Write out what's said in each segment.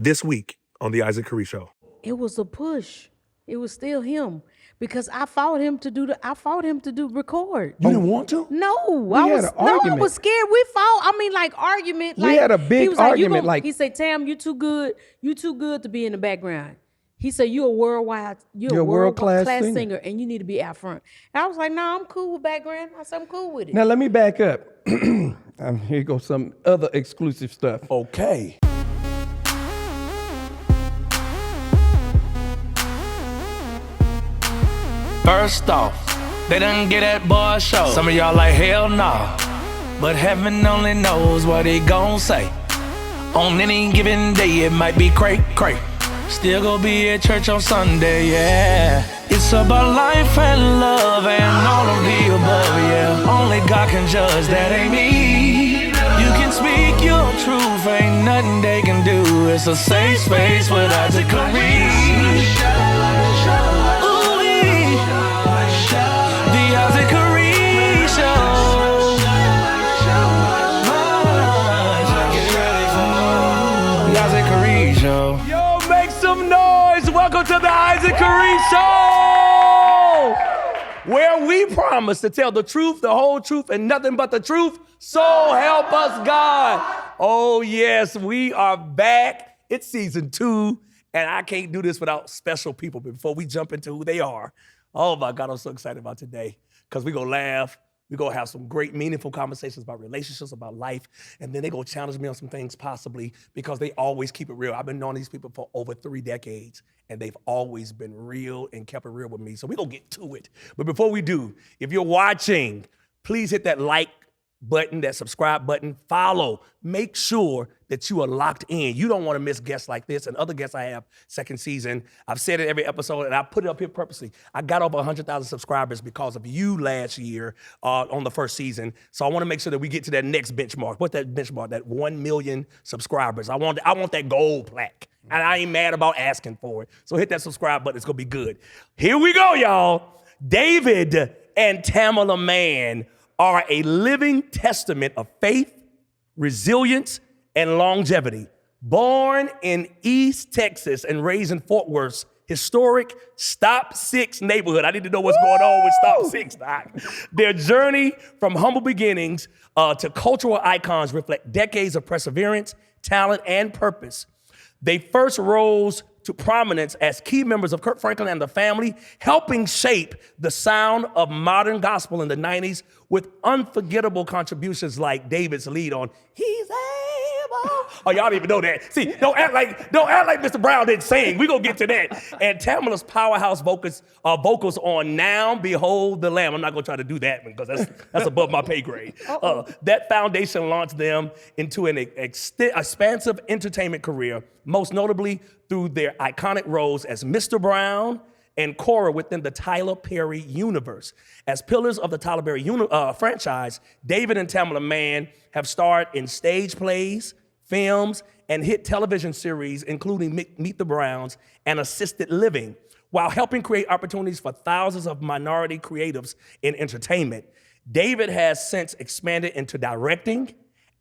this week on the Isaac Carree Show? It was a push. It was still him because I fought him to do record. You didn't want to? No, had an I argument. was scared. We fought. I mean, like argument. We had a big he was argument, he said, "Tam, you too good. You too good to be in the background." He said, "You're a world-class singer, and you need to be out front." And I was like, "No, I'm cool with background." I said, "I'm cool with it." Now let me back up. Here goes some other exclusive stuff. Okay. First off, they done get that boy a show. Some of y'all like, hell nah. But heaven only knows what he gon' say. On any given day, it might be cray. Still gonna be at church on Sunday, yeah. It's about life and love and all of the above, yeah. Only God can judge, that ain't me. You can speak your truth, ain't nothing they can do. It's a safe space with Isaac Carree. The Isaac Carree Show. Get ready for the Isaac Carree Show. Yo, make some noise. Welcome to the Isaac Carree Show, where we promise to tell the truth, the whole truth, and nothing but the truth. So help us God. Oh yes, we are back. It's season 2, and I can't do this without special people. Before we jump into who they are, oh my God, I'm so excited about today because we're going to laugh. We're going to have some great, meaningful conversations about relationships, about life, and then they're going to challenge me on some things possibly because they always keep it real. I've been knowing these people for over 3 decades, and they've always been real and kept it real with me. So we're going to get to it. But before we do, if you're watching, please hit that like button, that subscribe button, follow. Make sure that you are locked in. You don't want to miss guests like this and other guests I have second season. I've said it every episode, and I put it up here purposely. I got over 100,000 subscribers because of you last year on the first season. So I want to make sure that we get to that next benchmark. What's that benchmark? That 1 million subscribers. I want that gold plaque. And I ain't mad about asking for it. So hit that subscribe button. It's going to be good. Here we go, y'all. David and Tamela Mann are a living testament of faith, resilience, and longevity. Born in East Texas and raised in Fort Worth's historic Stop 6 neighborhood. I need to know what's going on with Stop 6, Doc. Their journey from humble beginnings to cultural icons reflect decades of perseverance, talent, and purpose. They first rose to prominence as key members of Kirk Franklin and the Family, helping shape the sound of modern gospel in the 90s with unforgettable contributions like David's lead on He's Able. Oh, y'all don't even know that. See, don't act like Mr. Brown didn't sing. We're going to get to that. And Tamela's powerhouse vocals on Now Behold the Lamb. I'm not going to try to do that because that's above my pay grade. That foundation launched them into an expansive entertainment career, most notably through their iconic roles as Mr. Brown and Cora within the Tyler Perry universe. As pillars of the Tyler Perry franchise, David and Tamela Mann have starred in stage plays, films, and hit television series, including Meet the Browns and Assisted Living, while helping create opportunities for thousands of minority creatives in entertainment. David has since expanded into directing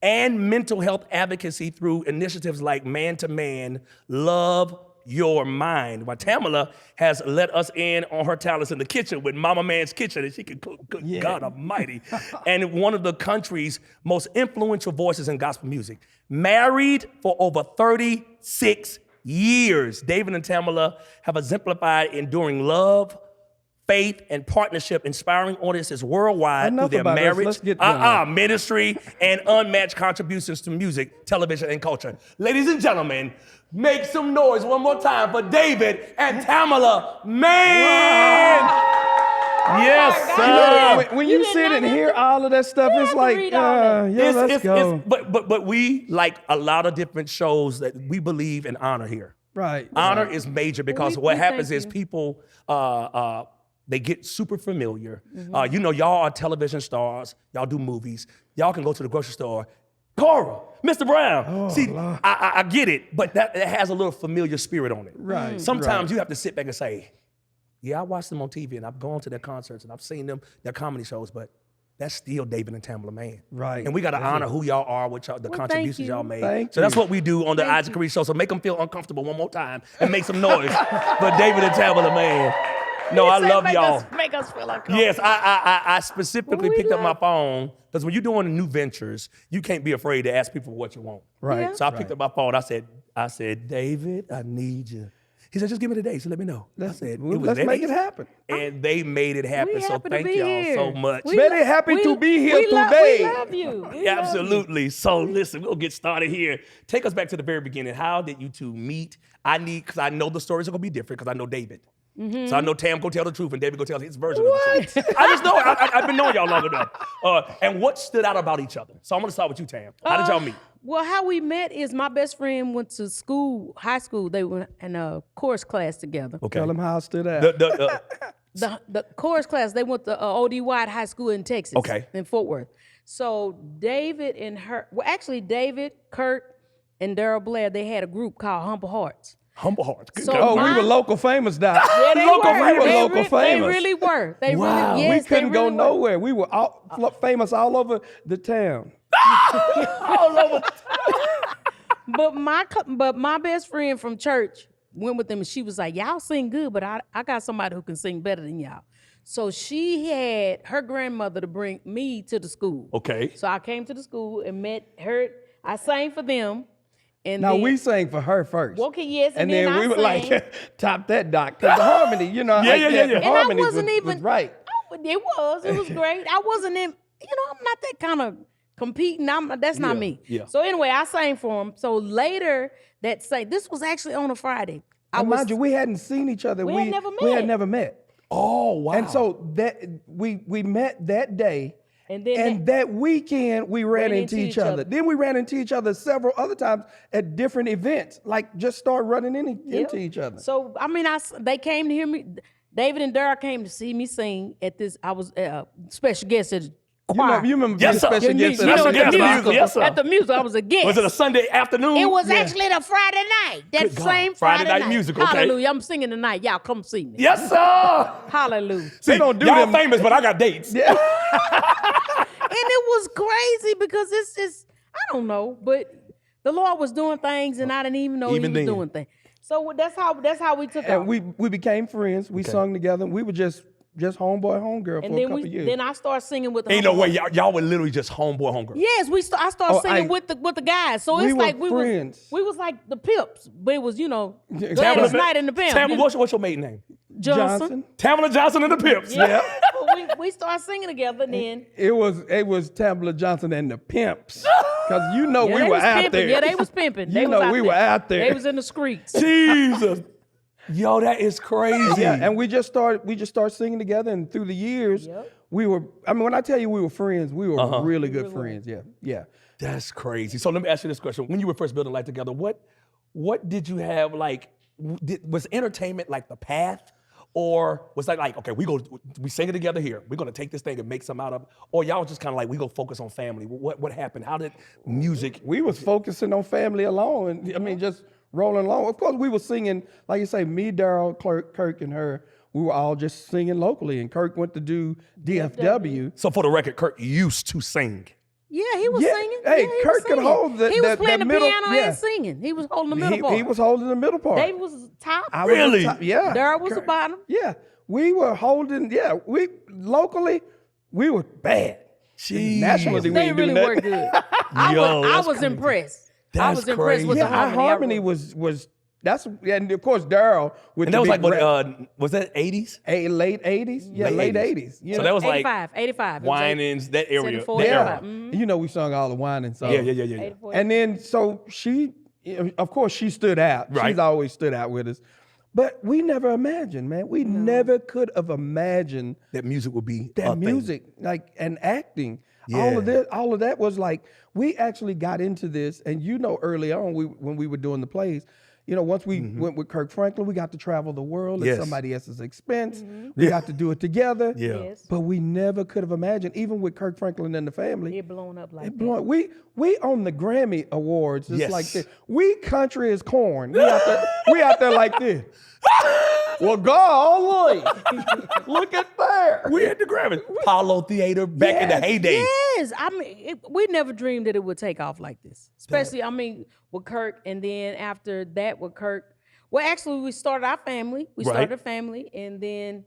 and mental health advocacy through initiatives like Man to Man, Love Your Mind. While Tamela has let us in on her talents in the kitchen with Mama Man's Kitchen, and she can cook, good God almighty, and one of the country's most influential voices in gospel music. Married for over 36 years, David and Tamela have exemplified enduring love, faith, and partnership, inspiring audiences worldwide through their marriage, ministry, and unmatched contributions to music, television, and culture. Ladies and gentlemen, make some noise one more time for David and Tamela Mann. Wow. Yes, sir. When you sit and hear all of that stuff, it's like, let's go. But we, like a lot of different shows, that we believe in honor here. Right. Honor is major because what happens is people, they get super familiar. Y'all are television stars. Y'all do movies. Y'all can go to the grocery store. Cora, Mr. Brown. See, I get it, but that has a little familiar spirit on it. Right. Sometimes you have to sit back and say, yeah, I watched them on TV and I've gone to their concerts and I've seen them, their comedy shows, but that's still David and Tamela Mann. Right. And we got to honor who y'all are, the Well, contributions thank you. y'all made. Thank so that's you. what we do on the Isaac Carree Show. So make them feel uncomfortable one more time and make some noise for David and Tamela Mann. No, I love y'all. Make us feel uncomfortable. Yes, I specifically We picked up my love- phone because when you're doing new ventures, you can't be afraid to ask people what you want. Right. Yeah. So I picked up my phone. I said, David, I need you. He said, just give me the date, so let me know. I said, Let's that make it easy. happen. And they made it happen. We So happy to thank be y'all here. so much. Very happy to be here today. We love you. We love you. Absolutely. So listen, we'll get started here. Take us back to the very beginning. How did you two meet? Because I know the stories are gonna be different because I know David. So I know Tam go tell the truth and David go tell his version of the truth. I just know it. I've been knowing y'all long enough. And what stood out about each other? So I'm gonna start with you, Tam. How did y'all meet? Well, how we met is my best friend went to school, high school. They were in a chorus class together. Okay. Tell them how I stood out. The chorus class, they went to O.D. White High School in Texas. Okay. In Fort Worth. So David and her, well, actually David, Kirk, and Daryl Blair, they had a group called Humble Hearts. Humble hearts. Good So God. Oh, we my- were local famous, Doc. Yeah, they local, were. we were They local They famous. really were. They Wow. really, yes, we couldn't they go really were. nowhere. We were famous all over the town. All over. But my best friend from church went with them and she was like, y'all sing good, but I got somebody who can sing better than y'all. So she had her grandmother to bring me to the school. Okay. So I came to the school and met her. I sang for them. And Now then, we sang for her first. Okay, yes, And and then then we I would sang. like top that, Doc. Because the harmony, Yeah, like yeah, that, yeah. the And I harmony wasn't was even right. It was great. I wasn't in. I'm not that kind of competing. That's not Yeah, me. yeah. So anyway, I sang for him. So later this was actually on a Friday. Mind you, we hadn't seen each other. We had never We had met. never met. Oh, wow. And so that we met that day. And then that weekend, we ran into each other. Then we ran into each other several other times at different events, like just start running into each other. So they came to hear me. David and Daryl came to see me sing at this. I was special guest at the choir. You remember Yes, being sir. special guest Special at guest, the right? musical. Yes, sir. At the music, I was a guest. Was it a Sunday afternoon? It was actually the Friday night. That Good God. same Friday Friday night musical, okay. Hallelujah. I'm singing tonight. Y'all come see me. Yes, sir. Hallelujah. See, don't do y'all them- famous, but I got dates. Yeah. And it was crazy because it's just, I don't know, but the Lord was doing things and I didn't even know Even he was then. doing things. So that's how we took And off. we became friends. We sung together. We were just homeboy, homegirl And for a then couple years. then I started singing with the Ain't no Humble way Hearts. y'all were literally just homeboy, homegirl. Yes, I started Oh, singing with the guys. So we it's were like friends. we was like the Pips, but it was Tamela- Gladys Knight and the Pimps. Tamela, what's your maiden name? Johnson. Tamela Johnson and the Pips. Yeah. So we started singing together. And then It was Tamela Johnson and the Pimps. Because yeah, we they were was out pimping. there. Yeah, they was pimping. You They know was out we there. were out there. They was in the streets. Jesus. Yo, that is crazy. Yeah, and we just started singing together, and through the years, Yep. we were. I mean, when I tell you we were friends, we were really good friends. Yeah, yeah. That's crazy. So let me ask you this question. When you were first building life together, what did you have like, was entertainment like the path? Or was that like, okay, we sing it together here. We're gonna take this thing and make some out of it. Or y'all just kind of like, we go focus on family. What happened? How did music? We was focusing on family alone, and I mean, just rolling along. Of course, we were singing, like you say, me, Daryl, Kirk, and her. We were all just singing locally, and Kirk went to do DFW. So for the record, Kirk used to sing. Yeah, he was Yeah, singing. hey, Yeah, he Kirk was could singing. hold He was that playing the middle- piano yeah. and singing. He was holding the middle part. He was holding the middle part. David was top. I was the Really? top- yeah. Daryl was the Kirk- bottom. Yeah, we were holding. Yeah, we locally, we were bad. Jeez. Nationally, we They ain't do really nothing. were good. I Yo, was that's crazy. impressed. I That's was impressed with crazy. the Yeah, our harmony. harmony was that's, and of course Daryl with And the that was like, big what, was that 80s? late 80s. Yeah, Late late 80s. 80s. You So know? that was like 85. It was Winans, that area. 74, That yeah. era. Mhm. You know, we sung all the whining songs. Yeah. 84. And then so she, of course, she stood out. Right. She's always stood out with us. But we never imagined, man. We never could have imagined That music would be a that thing. music, like, and acting. Yeah. All of that was like, we actually got into this, and early on, when we were doing the plays, once we went with Kirk Franklin, we got to travel the world Yes. at somebody else's expense. We got to do it together. Yeah. Yes. But we never could have imagined, even with Kirk Franklin and the family. It blown up like It that. blown- We on the Grammy Awards just Yes. like this. We country as corn. We out there like this. Well, golly, look at there. We had the Grammys. Apollo Theater back in the heyday. Yes, I mean, we never dreamed that it would take off like this. Especially, I mean, with Kirk, and then after that with Kirk. Well, actually, we started our family. We started a family, and then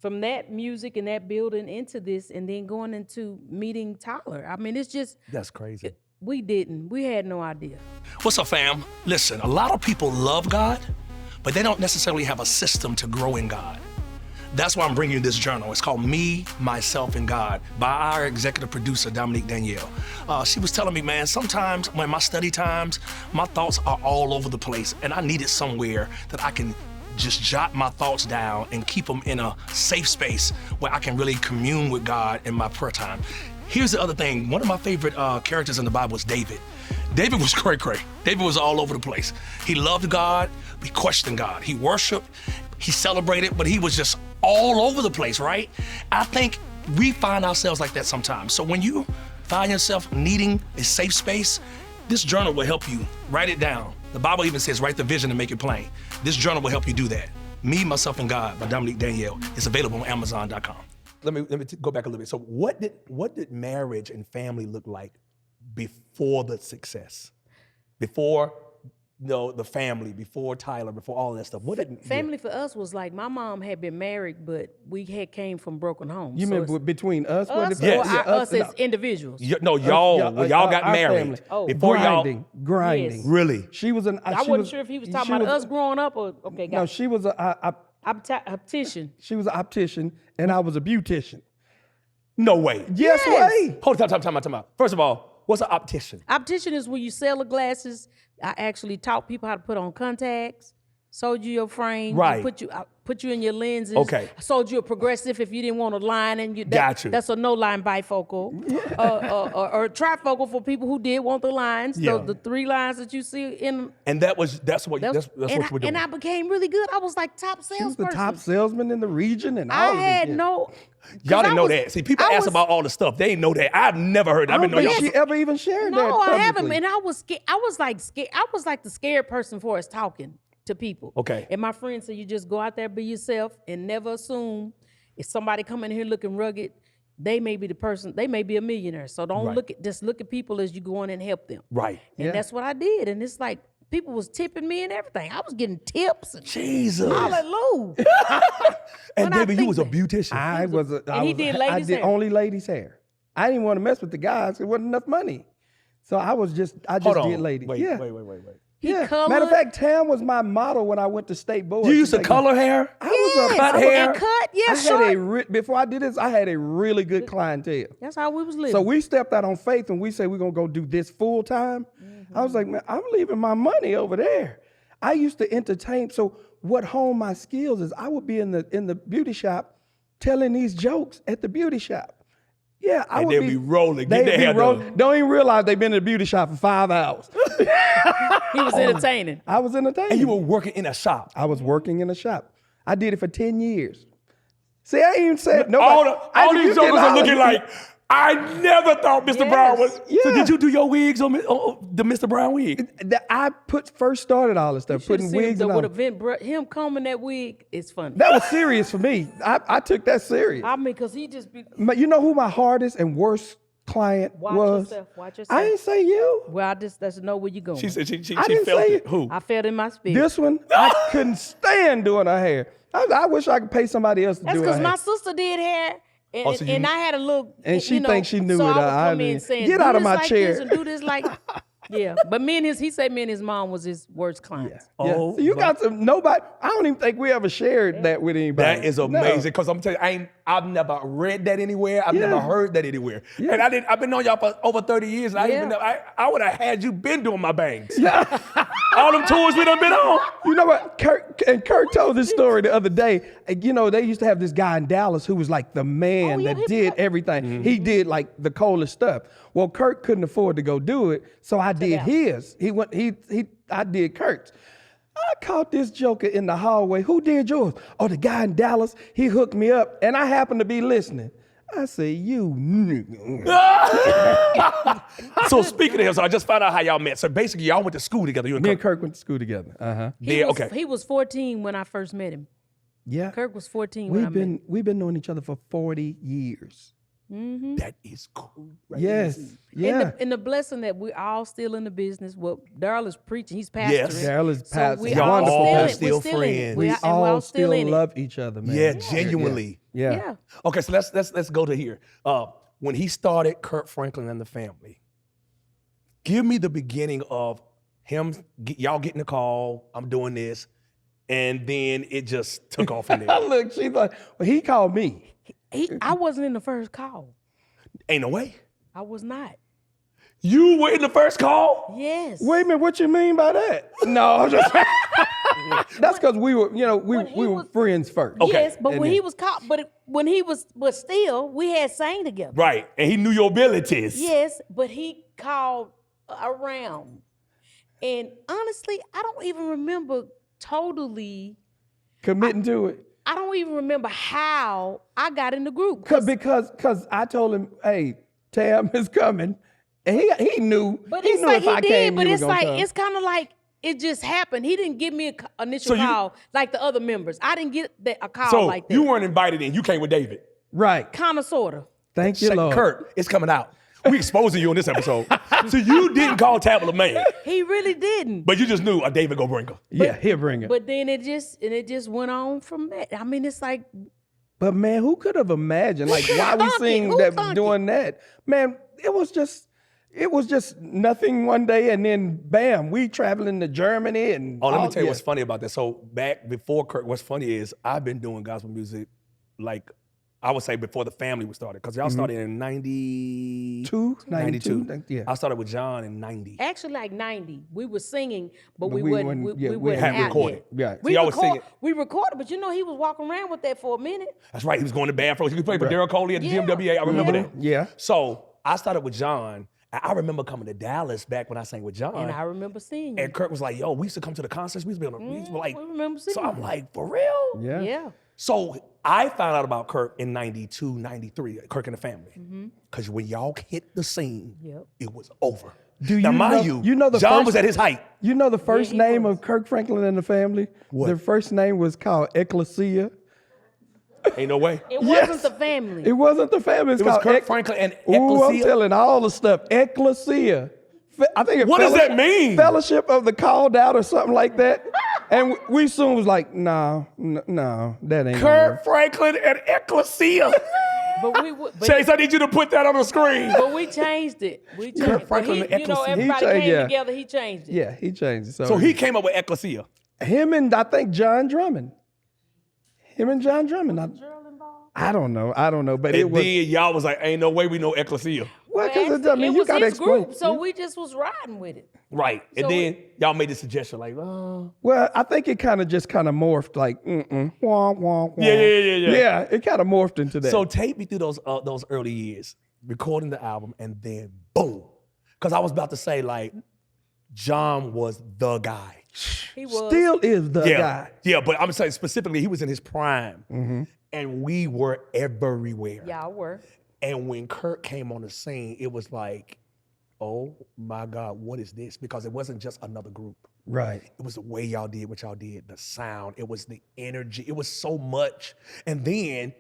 from that music and that building into this, and then going into meeting Tyler. I mean, it's just That's crazy. we had no idea. What's up, fam? Listen, a lot of people love God, but they don't necessarily have a system to grow in God. That's why I'm bringing you this journal. It's called Me, Myself, and God by our executive producer, Dominique Danielle. She was telling me, man, sometimes when my study times, my thoughts are all over the place, and I needed somewhere that I can just jot my thoughts down and keep them in a safe space where I can really commune with God in my prayer time. Here's the other thing. One of my favorite characters in the Bible was David. David was cray-cray. David was all over the place. He loved God, he questioned God. He worshiped, he celebrated, but he was just all over the place, right? I think we find ourselves like that sometimes. So when you find yourself needing a safe space, this journal will help you write it down. The Bible even says, write the vision and make it plain. This journal will help you do that. Me, Myself, and God by Dominique Danielle. It's available on Amazon.com. Let me go back a little bit. So what did marriage and family look like before the success? Before the family, before Tyler, before all that stuff. What did Family for us was like, my mom had been married, but we came from broken homes. You So mean it's between us? us, Yes. or us as individuals. y'all Yeah, got our married family. Oh. before grinding. Yes. Really? She was an. I wasn't sure if he was talking about us growing up or, okay, No, got she was a optician. she was an optician, and I was a beautician. No way. Yes, way. Hold on, time out. First of all, what's an optician? Optician is when you sell the glasses. I actually taught people how to put on contacts, sold you your frame, Right. put you in your lenses. Okay. Sold you a progressive if you didn't want a line, and Got you. That's a no line bifocal, or trifocal for people who did want the lines. Yeah. The 3 lines that you see in. And that's what you were doing. And I became really good. I was like top She was salesperson. the top salesman in the region, and I all of had it. no. Y'all didn't know was- that. See, people I ask was- about all the stuff. They didn't know that. I've never heard that. I I've don't been knowing think y'all. she ever even shared that. No, I haven't. publicly. And I was scared. I was like scared. I was like the scared person for us talking to people. Okay. And my friend said, you just go out there, be yourself, and never assume if somebody come in here looking rugged, they may be the person. They may be a millionaire. So don't Right. just look at people as you go in and help them. Right. And Yeah. that's what I did. And it's like people was tipping me and everything. I was getting tips. And Jesus. hallelujah. And when I baby, you think was a that- beautician. I was. And he did ladies' I did hair. only ladies' hair. I didn't want to mess with the guys. There wasn't enough money, so I just Hold on. did ladies. Wait. yeah. Yeah. colored- Matter of fact, Tam was my model when I went to state board. You used to Like, color hair? I was a cut hair. And cut, yeah, I short. had before I did this, I had a really good clientele. That's how we was living. So we stepped out on faith and we said we're gonna go do this full time. I was like, man, I'm leaving my money over there. I used to entertain. So what honed my skills is I would be in the beauty shop telling these jokes at the beauty shop. Yeah, I And would they'd be rolling, get They'd their be hair rolling. done. Don't even realize they've been in the beauty shop for 5 hours. he was entertaining. I was entertaining. And you were working in a shop. I was working in a shop. I did it for 10 years. See, I ain't even said nobody. All these jokers are looking like, I never thought Mr. Brown was. So Yeah. did you do your wigs on the Mr. Brown wig? I first started all this stuff, putting wigs with on. him combing that wig is funny. That was serious for me. I took that serious. I mean, because he just be. You know who my hardest and worst client Watch was? yourself. Watch yourself. I ain't say you. Well, I just that's know where you going. She said she I didn't felt say it. it. Who? I felt in my spirit. This one, I couldn't stand doing her hair. I wish I could pay somebody else to That's do her because hair. my sister did hair. And, Oh, so you- and I had a little, And she thinks she knew so it. I would I come in mean, saying, get do out of this my like chair. this and do this like, yeah. But he said me and his mom was his worst clients. Yeah. Oh, So you my- got some. Nobody. I don't even think we ever shared that with anybody. That is No. amazing because I'm telling you, I've never read that anywhere. I've Yeah. never heard that anywhere. Yeah. And I've been on y'all for over 30 years, and Yeah. I would have had you been doing my bangs. All them tours we done been on. You know what? Kirk told this story the other day. You know, they used to have this guy in Dallas who was like the man Oh, yeah, that he did did. everything. He did like the coldest stuff. Well, Kirk couldn't afford to go do it, so I did out. his. I did Kirk's. I caught this joker in the hallway. Who did yours? Oh, the guy in Dallas. He hooked me up, and I happened to be listening. I say, you nigga. So speaking of him, so I just found out how y'all met. So basically, y'all went to school together. You and Me and Kirk. Kirk went to school together. He Okay. was 14 when I first met him. Yeah. Kirk was 14 when I met. We've been knowing each other for 40 years. That is crazy. Yes. Yeah. And the blessing that we're all still in the business. Well, Daryl is preaching. He's pastoring. Yes, Daryl is pastoring. we Y'all all all still still in it. friends. We and we're all still still in it. love each other, man. Yeah, genuinely. Yeah. Yeah. Okay, so let's go to here. When he started Kirk Franklin and the family, give me the beginning of him, y'all getting the call, I'm doing this, and then it just took off from there. Look, she's like, well, he called me. I wasn't in the first call. Ain't no way. I was not. You were in the first call? Yes. Wait a minute, what you mean by that? No, I'm just that's because we were, we were friends first. Okay. Yes, but And when then- he was caught, but still, we had sang together. Right, and he knew your abilities. Yes, but he called around. And honestly, I don't even remember totally, Committing to it. I don't even remember how I got in the group. Because I told him, hey, Tam is coming. And he knew. But he it's knew like if I he did, came, but you were it's gonna like, come. it's kind of like it just happened. He didn't give me an initial So you- call like the other members. I didn't get a call So like that. you weren't invited in, you came with David. Right. Kind of, sort of. Thank you, Say, Lord. Kurt, it's coming out. We exposing you on this episode. So you didn't call Tamela Mann, He really didn't. but you just knew a David go bring her. Yeah, he'll bring it. But then it just went on from that. I mean, it's like, But man, who could have imagined? Like, could why have we thunk it? sing Who that, thunk doing that? Man, it was just nothing one day, and then bam, we traveling to Germany and. Oh, let me all- tell you yeah. what's funny about that. So back before Kirk, what's funny is I've been doing gospel music, like I would say before the family was started, because y'all started in 92. 92, yeah. I started with John in 90. actually like 90. We were singing, but But we we wasn't, wouldn't- we yeah, we wasn't hadn't out recorded. yet. Right. So We, y'all was singing. we recorded, but he was walking around with that for a minute. That's right, he was going to band for us. He played for Right. Daryl Coley at the Yeah. GMWA. I remember Yeah. that. Yeah. So I started with John. And I remember coming to Dallas back when I sang with John. And I remember seeing you. And Kirk was like, yo, we used to come to the concerts. We used to be on the, we used to be like, we remember seeing so I'm you. like, for real? Yeah. Yeah. So I found out about Kirk in 92, 93, Kirk and the family. Because when y'all hit the scene, Yep. it was over. Do now, you mind know- you, you know the John first- was at his height. You know the first he name was. of Kirk Franklin and the family? What? Their first name was called Ecclesia. Ain't no way. It Yes. wasn't the family. It wasn't the family. It's It was called Kirk Franklin and Ooh, I'm Ecclesia? telling all the stuff. Ecclesia. I think it What does that mean? Fellowship of the Called Out or something like that. And we soon was like, no, that ain't. Kirk Franklin and Ecclesia. But we would. Chase, I need you to put that on the screen. But we changed it. We changed it. Franklin But and you know, Ecclesia. everybody He changed- came yeah. together. He changed it. Yeah, he changed it. So he came up with Ecclesia. him and I think John Drummond. Him and John Drummond. I don't know, but it And was. then y'all was like, ain't no way we know Ecclesia. Well, because Well, you was gotta his explain. group, so we just was riding with it. Right. And So then y'all made the suggestion like, oh. Well, I think it kind of morphed like, wah, wah, wah. Yeah. Yeah, it kind of morphed into that. So take me through those early years, recording the album, and then boom. Because I was about to say, like, John was the guy. He was. still is the guy. Yeah, but I'm saying specifically, he was in his prime. And we were everywhere. Y'all were. And when Kirk came on the scene, it was like, oh my God, what is this? Because it wasn't just another group. Right. It was the way y'all did what y'all did, the sound, it was the energy, it was so much. And then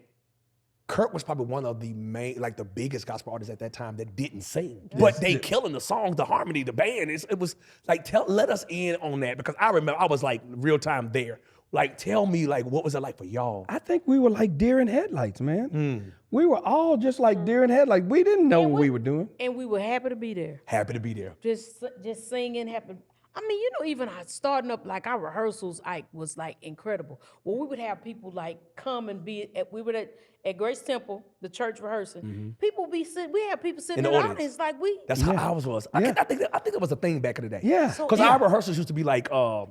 Kirk was probably one of the main, like the biggest gospel artists at that time that didn't sing. But they killing the songs, the harmony, the band. It was like, let us in on that, because I remember I was like real time there. Like, tell me, like, what was it like for y'all? I think we were like deer in headlights, man. We were all just like deer in headlights. We didn't know what we were doing. And we were happy to be there. Happy to be there. Just singing, happy. I mean, you know, even starting up, like our rehearsals, was like incredible. Well, we would have people like come and be we were at Grace Temple, the church rehearsing. People be sitting. We had people sitting In in the the audience. audience, like we. That's how ours was. Yeah. I think it was a thing back in the day. Yeah. Because our rehearsals used to be like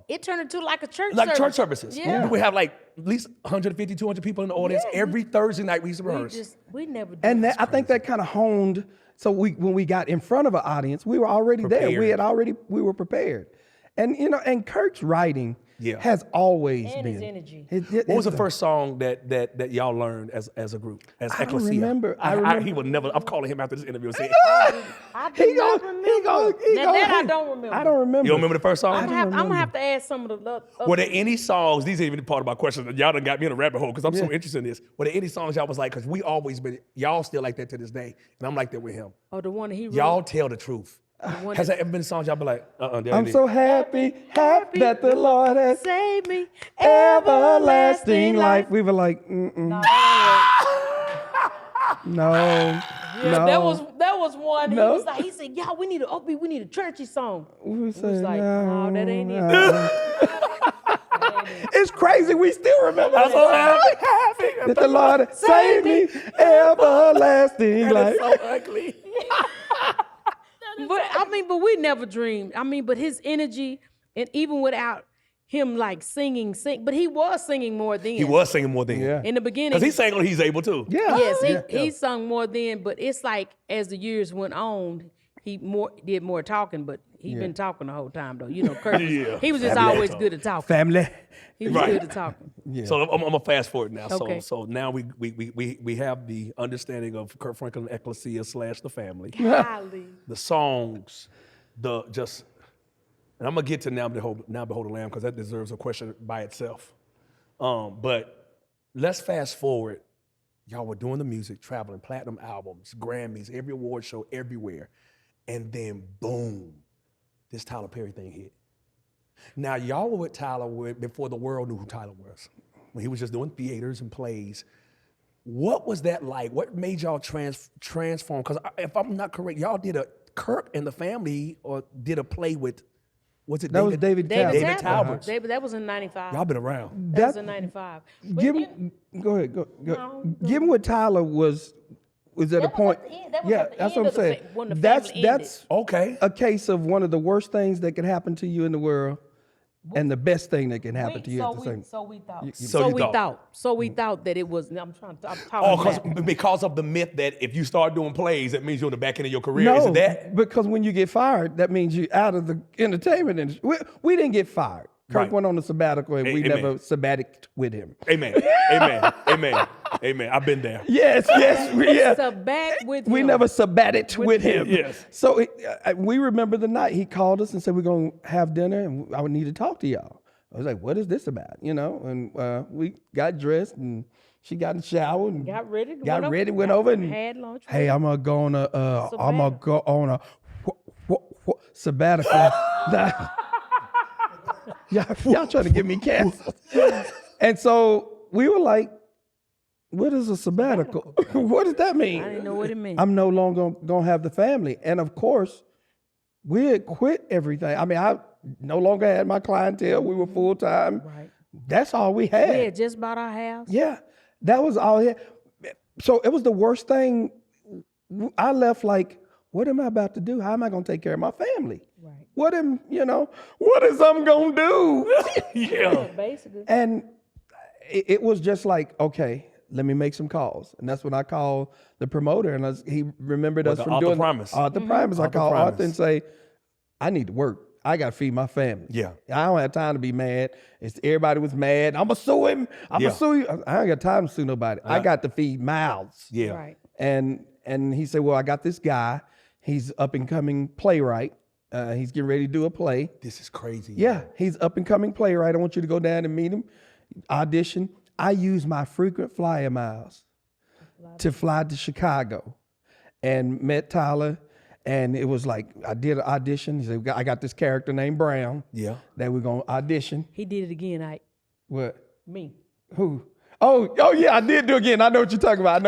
It turned into like a church. church services. Yeah. We would have like at least 150, 200 people in the audience. Yeah. Every Thursday night we used to rehearse. We never. Did And this. I think that kind of honed. So when we got in front of an audience, we were already there. Prepared. We were prepared. And and Kirk's writing, has always And been. his energy. What was the first song that y'all learned as a group, as I don't Ecclesia? remember. He would never. I'm calling him after this interview and saying, I do not remember. Now that I don't remember. I don't remember. "You don't remember the first song?" I'm gonna have to ask some of the. Were there any songs? These ain't even part of my question. Y'all done got me in a rabbit hole because I'm so interested in this. Were there any songs y'all was like? Because we always been y'all still like that to this day, and I'm like that with him. Oh, the one that he wrote. Y'all tell the truth. Has there ever been songs y'all be like, I'm so happy that the Lord has Save me, everlasting life. We were like, no. Yeah, that was one. No. He was like, he said, "Y'all, we need a churchy song." We was said, like, no, "No, that ain't it." It's crazy. We still remember. I'm so happy that the Lord saved me, everlasting life. so ugly. But we never dreamed. But his energy, and even without him like singing, but he was singing more then. He was singing more than Yeah. In the beginning. because he sang on He's Able too. Yeah. Yes, he sung more then, but it's like as the years went on, he did more talking, but he been talking the whole time though. You know, Kirk, he was just always good at talking. Family. He was good at talking. So I'm gonna fast forward now. Okay. So now we have the understanding of Kirk Franklin Ecclesia / the family. Golly. The songs, and I'm gonna get to Now Behold the Lamb because that deserves a question by itself. But let's fast forward. Y'all were doing the music, traveling, platinum albums, Grammys, every award show, everywhere, and then boom, this Tyler Perry thing hit. Now y'all were with Tyler before the world knew who Tyler was. When he was just doing theaters and plays. What was that like? What made y'all transform? Because if I'm not correct, y'all did a Kirk and the Family or did a play with, was it That was David Talbot. David Talbot. That was in 95. Y'all been around. That was in 95. But Go ahead. Go. No, Given what Tyler was at a was point. at the end. That was at the that's end what I'm of the saying. when the That's family ended. Okay. a case of one of the worst things that can happen to you in the world, and the best thing that can happen to you at the same. So we thought. So we thought that it was. I'm talking Because of the myth that if you start doing plays, that means you're in the back end of your career. No, Is it that? because when you get fired, that means you're out of the entertainment industry. We didn't get fired. Kirk Right. went on a sabbatical, and we Amen. never sabbaticed with him. Amen. Amen. I've been there. Yes, with we him. never sabbated with him. Yes. So we remember the night he called us and said, we're going to have dinner and I would need to talk to y'all. I was like, what is this about? You know, and we got dressed and she got in the shower and Got ready. went over and had lunch. hey, I'm gonna go on a sabbatical. Y'all trying to get me canceled. And so we were like, what is a sabbatical? What does that mean? I didn't know what it meant. I'm no longer gonna have the family. And of course, we had quit everything. I mean, I no longer had my clientele. We were full time. Right. That's all we had. We had just bought our house. Yeah, that was all he had. So it was the worst thing. I left like, what am I about to do? How am I going to take care of my family? Right. What is I'm going to do? Yeah, basically. And it was just like, okay, let me make some calls. And that's when I called the promoter, and he remembered us from doing Primus. Arthur Primus. I Arthur called Primus. Arthur and say, I need to work. I got to feed my family. Yeah. I don't have time to be mad. Everybody was mad. I'm going to sue him. I'm going to sue you. I ain't got time to sue nobody. I got to feed mouths. Yeah. Right. And he said, well, I got this guy. He's up and coming playwright. He's getting ready to do a play. This is crazy. Yeah, he's up and coming playwright. I want you to go down and meet him, audition. I use my frequent flyer miles to fly to Chicago and met Tyler. And it was like, I did an audition. He said, I got this character named Brown. Yeah. That we're going to audition. He did it again, Ike. What? Me. Who? Oh yeah, I did do it again. I know what you're talking about.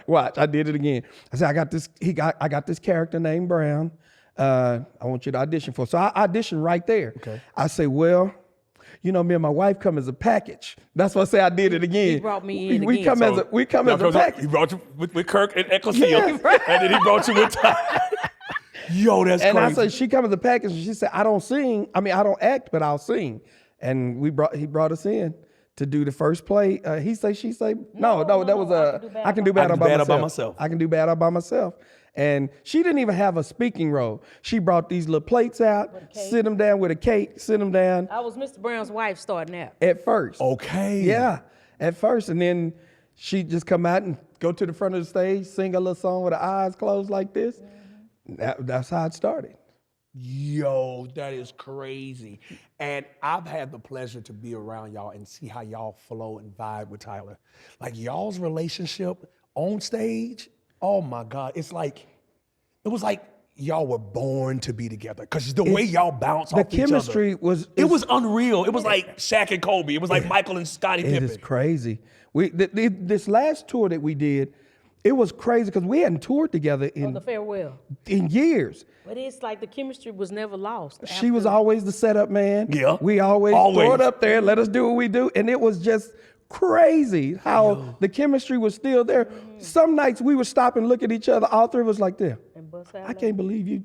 Watch, I did it again. I said, I got this character named Brown. I want you to audition for. So I auditioned right there. Okay. I say, well, me and my wife come as a package. That's why I say I did it again. He brought me in We again. come as a package. He brought you with Kirk and Ecclesia, Yes. and then he brought you with Tyler. Yo, that's And crazy. I said, she come as a package, and she said, I don't sing. I mean, I don't act, but I'll sing. And he brought us in to do the first play. He say, she say. No, that was I can do bad all by myself. I can do bad all by myself. And she didn't even have a speaking role. She brought these little plates out, sit them down with a cake, sit them down. I was Mr. Brown's wife starting out. At first. Okay. Yeah, at first. And then she just come out and go to the front of the stage, sing a little song with her eyes closed like this. That's how it started. Yo, that is crazy. And I've had the pleasure to be around y'all and see how y'all flow and vibe with Tyler. Like y'all's relationship on stage, oh my God, it was like y'all were born to be together because the way y'all bounce off each other. The chemistry was unreal. It was like Shaq and Kobe. It was like Michael and Scottie Pippen. It is crazy. This last tour that we did, it was crazy because we hadn't toured together On the farewell. in years. But it's like the chemistry was never lost. She was always the setup man. Yeah. We always throw it up there, let us do what we do. And it was just crazy how the chemistry was still there. Some nights we would stop and look at each other, all three of us like this. I can't believe you.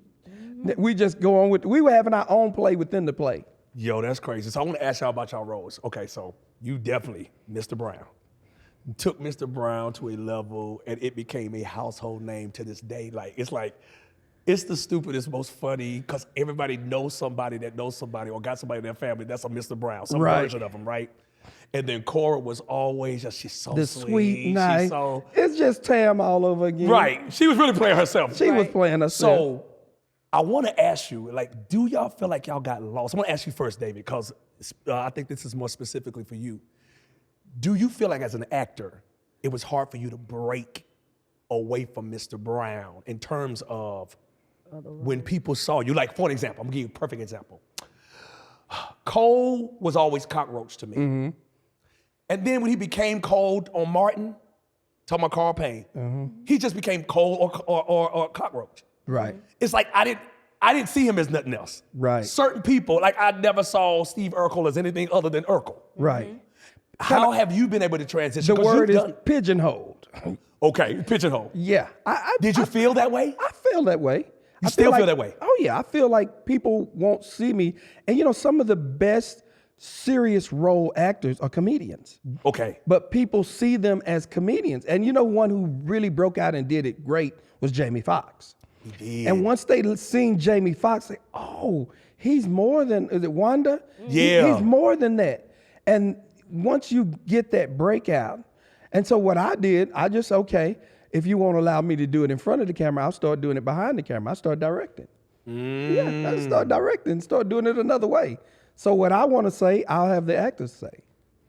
We just go on we were having our own play within the play. Yo, that's crazy. So I want to ask y'all about y'all roles. Okay, so you definitely, Mr. Brown. You took Mr. Brown to a level and it became a household name to this day. It's the stupidest, most funny, because everybody knows somebody that knows somebody or got somebody in their family that's a Mr. Brown, some version of him, right? And then Cora was always just, she's so The sweet, nice. It's just Tam all over again. Right. She was really playing herself. She was playing herself. So I want to ask you, do y'all feel like y'all got lost? I want to ask you first, David, because I think this is more specifically for you. Do you feel like as an actor, it was hard for you to break away from Mr. Brown in terms of when people saw you? Like, for an example, I'm going to give you a perfect example. Cole was always cockroach to me. Mm-hmm. And then when he became Cole on Martin, talking about Carl Payne, he just became Cole or cockroach. Right. It's like I didn't see him as nothing else. Right. Certain people, like I never saw Steve Urkel as anything other than Urkel. Right. How have you been able to transition? The word is pigeonholed. Okay, pigeonhole. Yeah. Did you feel that way? I feel that way. You still feel that way? Oh yeah, I feel like people won't see me. And some of the best serious role actors are comedians. Okay. But people see them as comedians. And one who really broke out and did it great was Jamie Foxx. He did. And once they seen Jamie Foxx, say, oh, he's more than, is it Wanda? Yeah. He's more than that. And once you get that breakout, and so what I did, I just, if you won't allow me to do it in front of the camera, I'll start doing it behind the camera. I start directing. Yeah, I start directing, start doing it another way. So what I want to say, I'll have the actors say.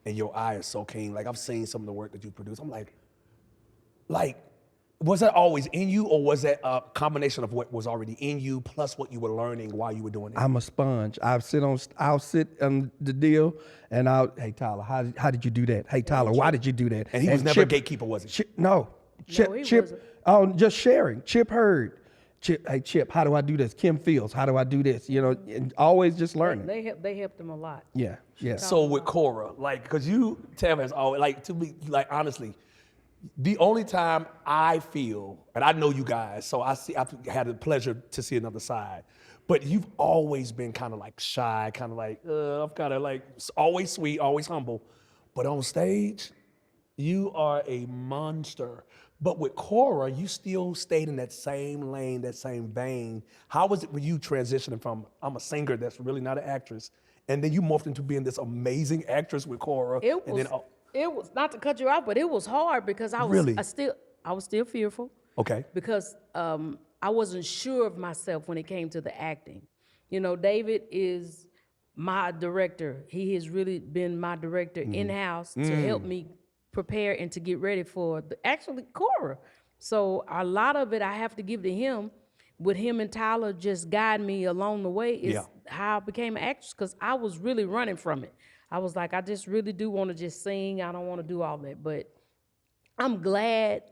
And your eye is so keen. Like I've seen some of the work that you produce. I'm like, was that always in you, or was that a combination of what was already in you plus what you were learning while you were doing it? I'm a sponge. I'll sit on the deal, and hey Tyler, how did you do that? Hey Tyler, why did you do that? And he was never a gatekeeper, was he? No. Chip. Just sharing. Chip Heard. Chip, how do I do this? Kim Fields, how do I do this? And always just learning. They helped him a lot. Yeah. So with Cora, because Tam has always, to me, honestly, the only time I feel, and I know you guys, so I've had the pleasure to see another side, but you've always been kind of shy, kind of I'm kind of always sweet, always humble, but on stage, you are a monster. But with Cora, you still stayed in that same lane, that same vein. How was it when you transitioning from, I'm a singer that's really not an actress, and then you morphed into being this amazing actress with Cora? It was not to cut you off, but it was hard because I was still fearful. Okay. Because I wasn't sure of myself when it came to the acting. David is my director. He has really been my director in-house to help me prepare and to get ready for Cora. So a lot of it I have to give to him. With him and Tyler just guide me along the way is how I became an actress, because I was really running from it. I was like, I just really do want to just sing. I don't want to do all that. But I'm glad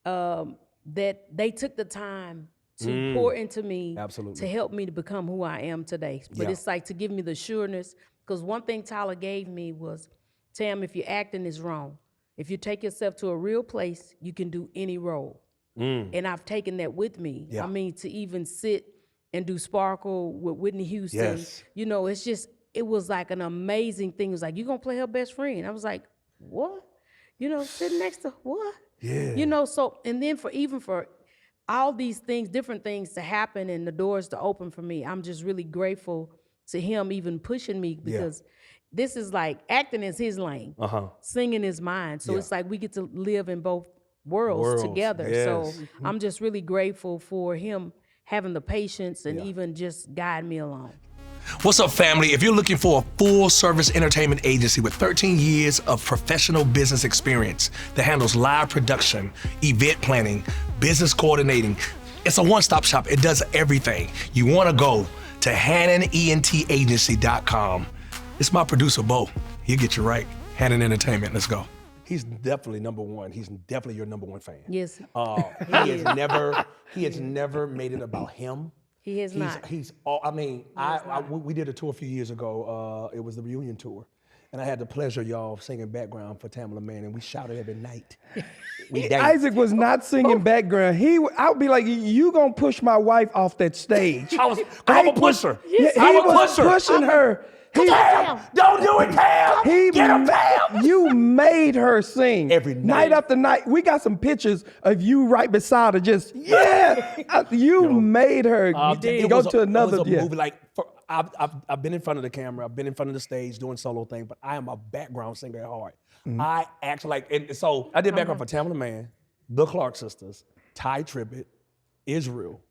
that they took the time to pour into me, to help me to become who I am today. But it's to give me the sureness, because one thing Tyler gave me was, Tam, if your acting is wrong, if you take yourself to a real place, you can do any role. And I've taken that with me. Yeah. I mean, to even sit and do Sparkle with Whitney Houston, it's just it was like an amazing thing. It was like, you gonna play her best friend? I was like, what? You know, sitting next to what? Yeah. You know, so, and then for all these things, different things to happen and the doors to open for me, I'm just really grateful to him even pushing me, because this is like, acting is his lane, singing is mine. So it's like we get to live in both worlds together. Yes. So I'm just really grateful for him having the patience and even just guide me along. What's up, family? If you're looking for a full-service entertainment agency with 13 years of professional business experience that handles live production, event planning, business coordinating, it's a one-stop shop. It does everything. You want to go to HannonEntAgency.com. It's my producer, Bo. He'll get you right. Hannon Entertainment. Let's go. He's definitely number one. He's definitely your number one fan. Yes. He has never made it about him. He has not. He's all, I mean, we did a tour a few years ago. It was the reunion tour. And I had the pleasure, y'all, singing background for Tamela Mann, and we shouted every night. We danced. Isaac was not singing background. I would be like, you gonna push my wife off that stage. I'm a pusher. Yeah, I he was was pushing her. Tam, don't do it, Tam. Get him, Tam. You made her sing Every night. night after night. We got some pictures of you right beside her. Just you made her go to another. It was a movie. Like I've been in front of the camera. I've been in front of the stage doing solo thing, but I am a background singer at heart. I actually like, and so I did background for Tamela Mann, the Clark Sisters, Ty Tribbett, Israel,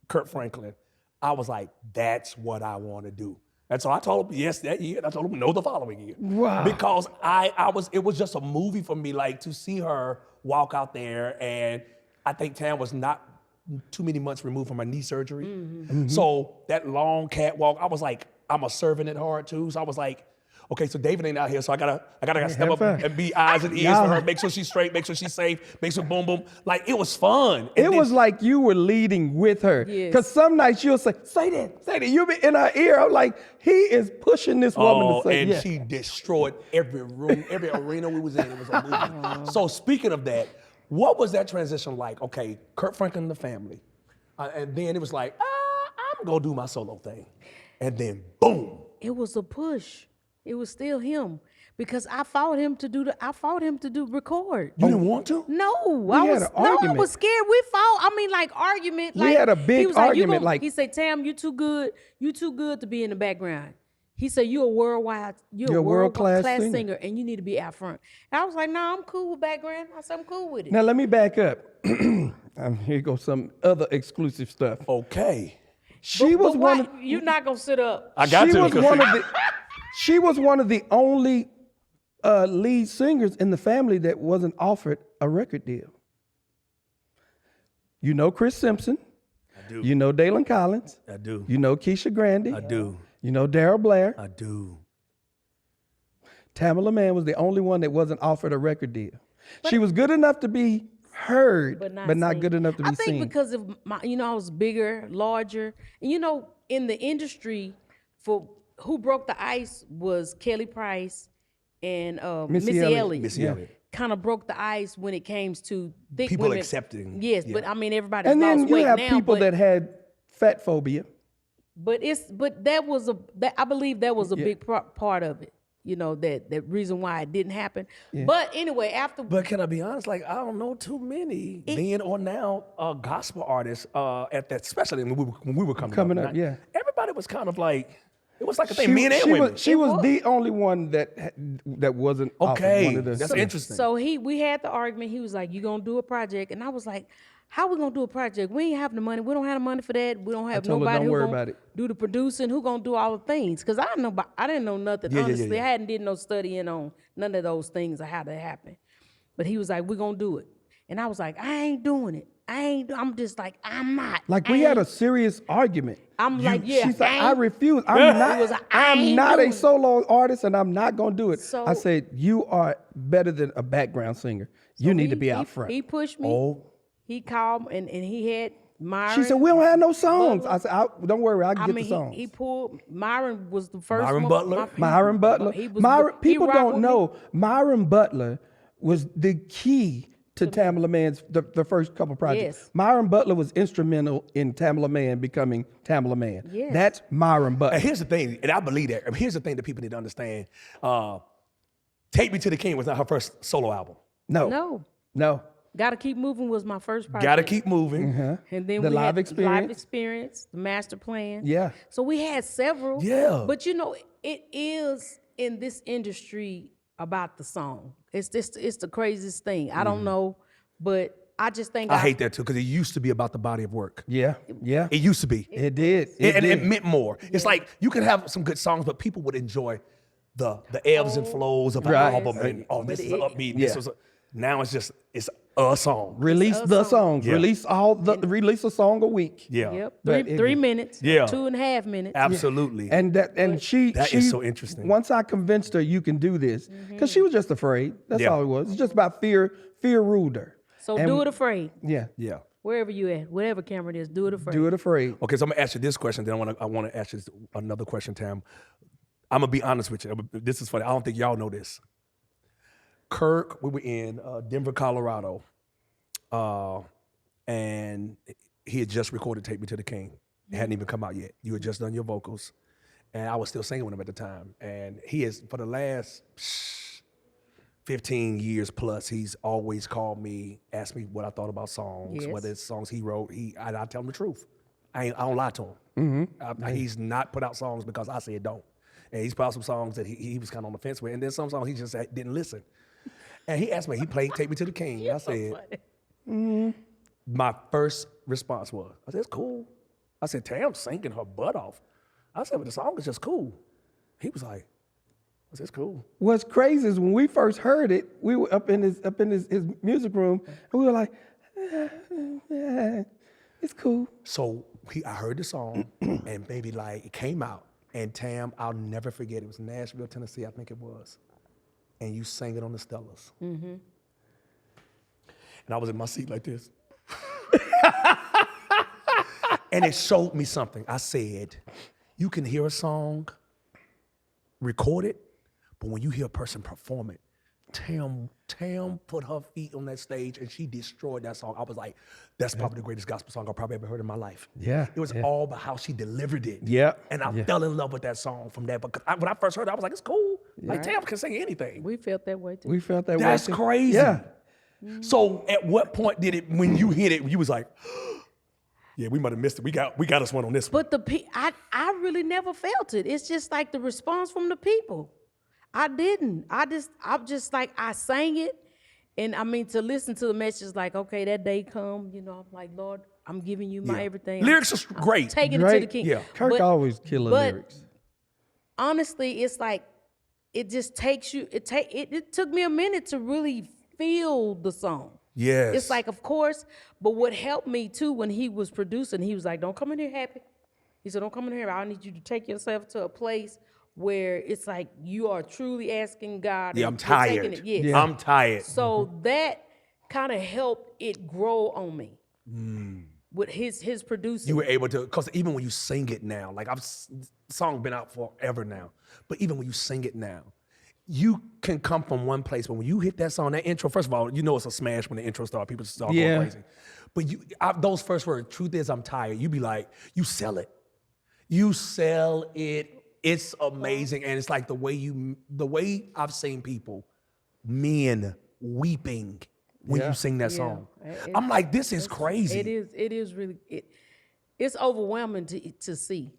Kirk Franklin. I was like, that's what I want to do. And so I told him yes that year, and I told him no the following year. Wow. Because it was just a movie for me, like to see her walk out there, and I think Tam was not too many months removed from her knee surgery. So that long catwalk, I was like, I'm a servant at heart too. So I was like, okay, so David ain't out here, so I gotta step up and be eyes and ears for her, make sure she's straight, make sure she's safe, make sure boom, boom. Like, it was fun. And It was like you were leading with her. Yes. Because some nights you'll say that. You'll be in her ear. I'm like, he is pushing this woman to say and yeah. she destroyed every room, every arena we was in. It was a movie. So speaking of that, what was that transition like? Okay, Kirk Franklin and the family. And then it was like, I'm gonna do my solo thing. And then boom. It was a push. It was still him, because I fought him to do record. You didn't want to? No, had an I argument. was scared. We fought. I mean, like argument. We had a big he was like, argument, like- he said, Tam, you too good to be in the background. He said, you're a world-class singer, and you need to be out front. And I was like, no, I'm cool with background. I said, I'm cool with it. Now let me back up. Here goes some other exclusive stuff. Okay. She was But one. why- you're not gonna sit up. I got She to. was one of the. She was one of the only lead singers in the family that wasn't offered a record deal. You know Chris Simpson. I do. You know Dalen Collins. I do. You know Keisha Grandy. I do. You know Daryl Blair. I do. Tamela Mann was the only one that wasn't offered a record deal. She was good enough to be heard, but not seen. good enough to be I think seen. because of my, I was bigger, larger, and in the industry, for who broke the ice was Kelly Price and Missy Elliott. Missy Elliott. Kind of broke the ice when it came to thick People women. accepting. Yes, Yeah. but I mean everybody's And then lost you weight have now. people but, that had fat phobia. But I believe that was a big part of it. That reason why it didn't happen. Yeah. But anyway, after But can I be honest? Like, I don't know too many then or now gospel artists at that, especially when we were coming up. up, yeah. Everybody was kind of like, it was like a thing, men and women. She was the only one that wasn't offered Okay, one of the. that's interesting. So we had the argument. He was like, "You gonna do a project?" And I was like, "How we gonna do a project? We ain't have the money. We don't have the money for that. We don't have told her, nobody "Don't who worry gonna about it." do the producing. Who gonna do all the things? Because I didn't know nothing. Yeah, Honestly, yeah. I hadn't did no studying on none of those things or how that happened. But he was like, "We're gonna do it," and I was like, "I ain't doing it. I'm just like, I'm not." Like we had a serious argument. I'm like, yeah. She's like, I ain't- refuse. It was I'm ain't not doing a it. solo artist, and I'm not gonna do it. So- I said, you are better than a background singer. You need to be out front. He pushed me. Oh. He called and he had Myron. She said, we don't have no songs. I said, don't worry, I'll get the songs. He pulled. Myron was the first. Myron one- Butler? Myron Butler. He was. Myron, he people rocked don't with know, Myron Butler was the key to Tamela Mann's the first couple projects. Yes. Myron Butler was instrumental in Tamela Mann becoming Tamela Mann. Yes. That's Myron Butler. And here's the thing, and I believe that. Here's the thing that people need to understand. Take Me to the King was not her first solo album. No. Gotta Keep Moving was my first project. Gotta Keep Moving. And then The we Live had Experience. Live Experience, the Master Plan. Yeah. So we had several. Yeah. But you know, it is in this industry about the song. It's the craziest thing. I don't know, but I just think I hate that too, because it used to be about the body of work. Yeah. It used to be. It did. And it meant more. It's like you can have some good songs, but people would enjoy the ebbs and flows of an Right. album. And, this But is it- upbeat. Yeah. This was now it's a song. Release the songs. Yeah. Release release a song a week. Yeah. Yep. But Three minutes. Yeah. 2.5 minutes. Absolutely. And she That she is so interesting. Once I convinced her you can do this, because she was just afraid. That's Yeah. all it was. It's just about fear. Fear ruled her. So And- do it afraid. Yeah. Yeah. Wherever you at, whatever camera it is, do it afraid. Do it afraid. Okay, so I'm gonna ask you this question. Then I want to ask you another question, Tam. I'm gonna be honest with you. This is funny. I don't think y'all know this. Kirk, we were in Denver, Colorado, and he had just recorded "Take Me to the King." It hadn't even come out yet. You had just done your vocals, and I was still singing with him at the time. And he is, for the last 15 years plus, he's always called me, asked me what I thought about songs, Yes. whether it's songs he wrote. I tell him the truth. I don't lie to him. He's not put out songs because I said don't. And he's put out some songs that he was kind of on the fence with. And then some songs he just didn't listen. And he asked me, he played Take Me to the King. And I said, my first response was, I said, it's cool. I said, Tam's singing her butt off. I said, but the song is just cool. He was like, I said, it's cool. What's crazy is when we first heard it, we were up in his music room, and we were like, it's cool. So I heard the song, and baby, like, it came out. And Tam, I'll never forget, it was Nashville, Tennessee, I think it was. And you sang it on the Stellars. And I was in my seat like this. And it showed me something. I said, you can hear a song, record it, but when you hear a person perform it, Tam put her feet on that stage and she destroyed that song. I was like, that's probably the greatest gospel song I've probably ever heard in my life. Yeah, It was yeah. all about how she delivered it. Yeah, And I yeah. fell in love with that song from that. Because when I first heard it, I was like, it's cool. Like, Tam can sing anything. We felt that way too. We felt that way. That's too. crazy. Yeah. So at what point did it, when you hit it, you was like, yeah, we might have missed it. We got us one on this one. But I really never felt it. It's just like the response from the people. I didn't. I'm just like, I sang it. And I mean, to listen to the message, like, okay, that day come, you know, I'm like, Lord, I'm giving you my everything. Lyrics are great. Taking it to the Great. King. Yeah. Kirk But- always killer but lyrics. honestly, it's like, it just takes you, it took me a minute to really feel the song. Yes. It's like, of course, but what helped me too, when he was producing, he was like, don't come in here happy. He said, don't come in here. I need you to take yourself to a place where it's like you are truly asking God. Yeah, and I'm you're taking tired. it. Yes. I'm tired. So that kind of helped it grow on me with his producing. You were able to, because even when you sing it now, like the song been out forever now, but even when you sing it now, you can come from one place, but when you hit that song, that intro, first of all, you know it's a smash when the intro starts, people start Yeah. going crazy. But those first words, truth is I'm tired, you be like, you sell it. You sell it. It's amazing. And it's like the way I've seen people, men weeping when you sing that song. I'm like, this is crazy. It is really, it's overwhelming to see.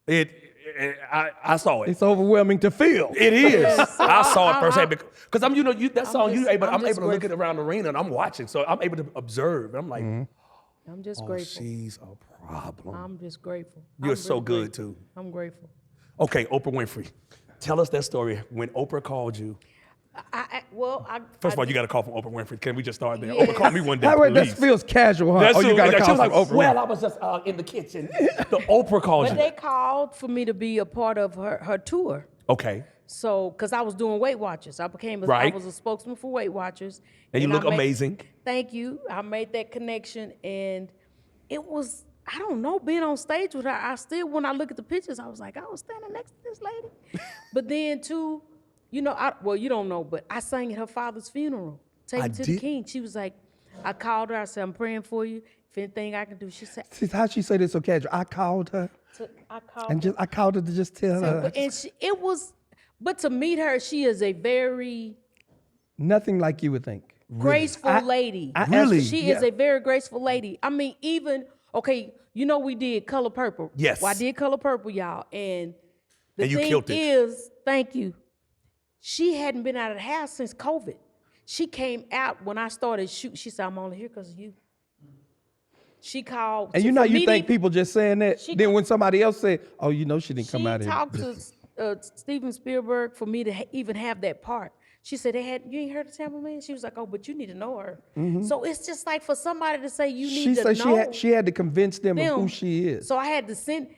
I saw it. It's overwhelming to feel. It is. Yes. So I saw it firsthand I- because I'm, that song. just- I'm I'm able just to look at it around the arena and I'm watching, so I'm able to observe. And I'm like, I'm just oh, grateful. she's a problem. I'm just grateful. You're I'm so really good grateful. too. I'm grateful. Okay, Oprah Winfrey, tell us that story when Oprah called you. First of all, you got to call from Oprah Winfrey. Can we just start there? Yeah. Oprah called me one day. That Please. feels casual, huh? That's Oh, you true. got to She call was from like, Oprah. well, I was just in the kitchen. The Oprah called But you. they called for me to be a part of her tour. Okay. So, because I was doing Weight Watchers, I Right. was a spokesman for Weight Watchers. And you look amazing. Thank you. I made that connection, and it was, I don't know, being on stage with her. I still, when I look at the pictures, I was like, I was standing next to this lady. But then too, you know, you don't know, but I sang at her father's funeral. Take I Me to did? the King. She was like, I called her. I said, I'm praying for you. If anything I can do, she said. See, how'd she say this so casual? I called her. I called her to just tell her. But to meet her, she is a very Nothing like you would think. graceful lady. She is a very graceful lady. I mean, even, okay, we did Color Purple. Yes. Well, I did Color Purple, y'all. And the you thing killed it. is, thank you, she hadn't been out of the house since COVID. She came out when I started shooting. She said, I'm only here because of you. She called. And you think people just saying that. Then when somebody else said, oh, she didn't come out here. She talked to Steven Spielberg for me to even have that part. She said, you ain't heard of Tamela Mann? She was like, oh, but you need to know her. So it's just like for somebody to say you need to know. She had to convince them of who she is. So I had to send,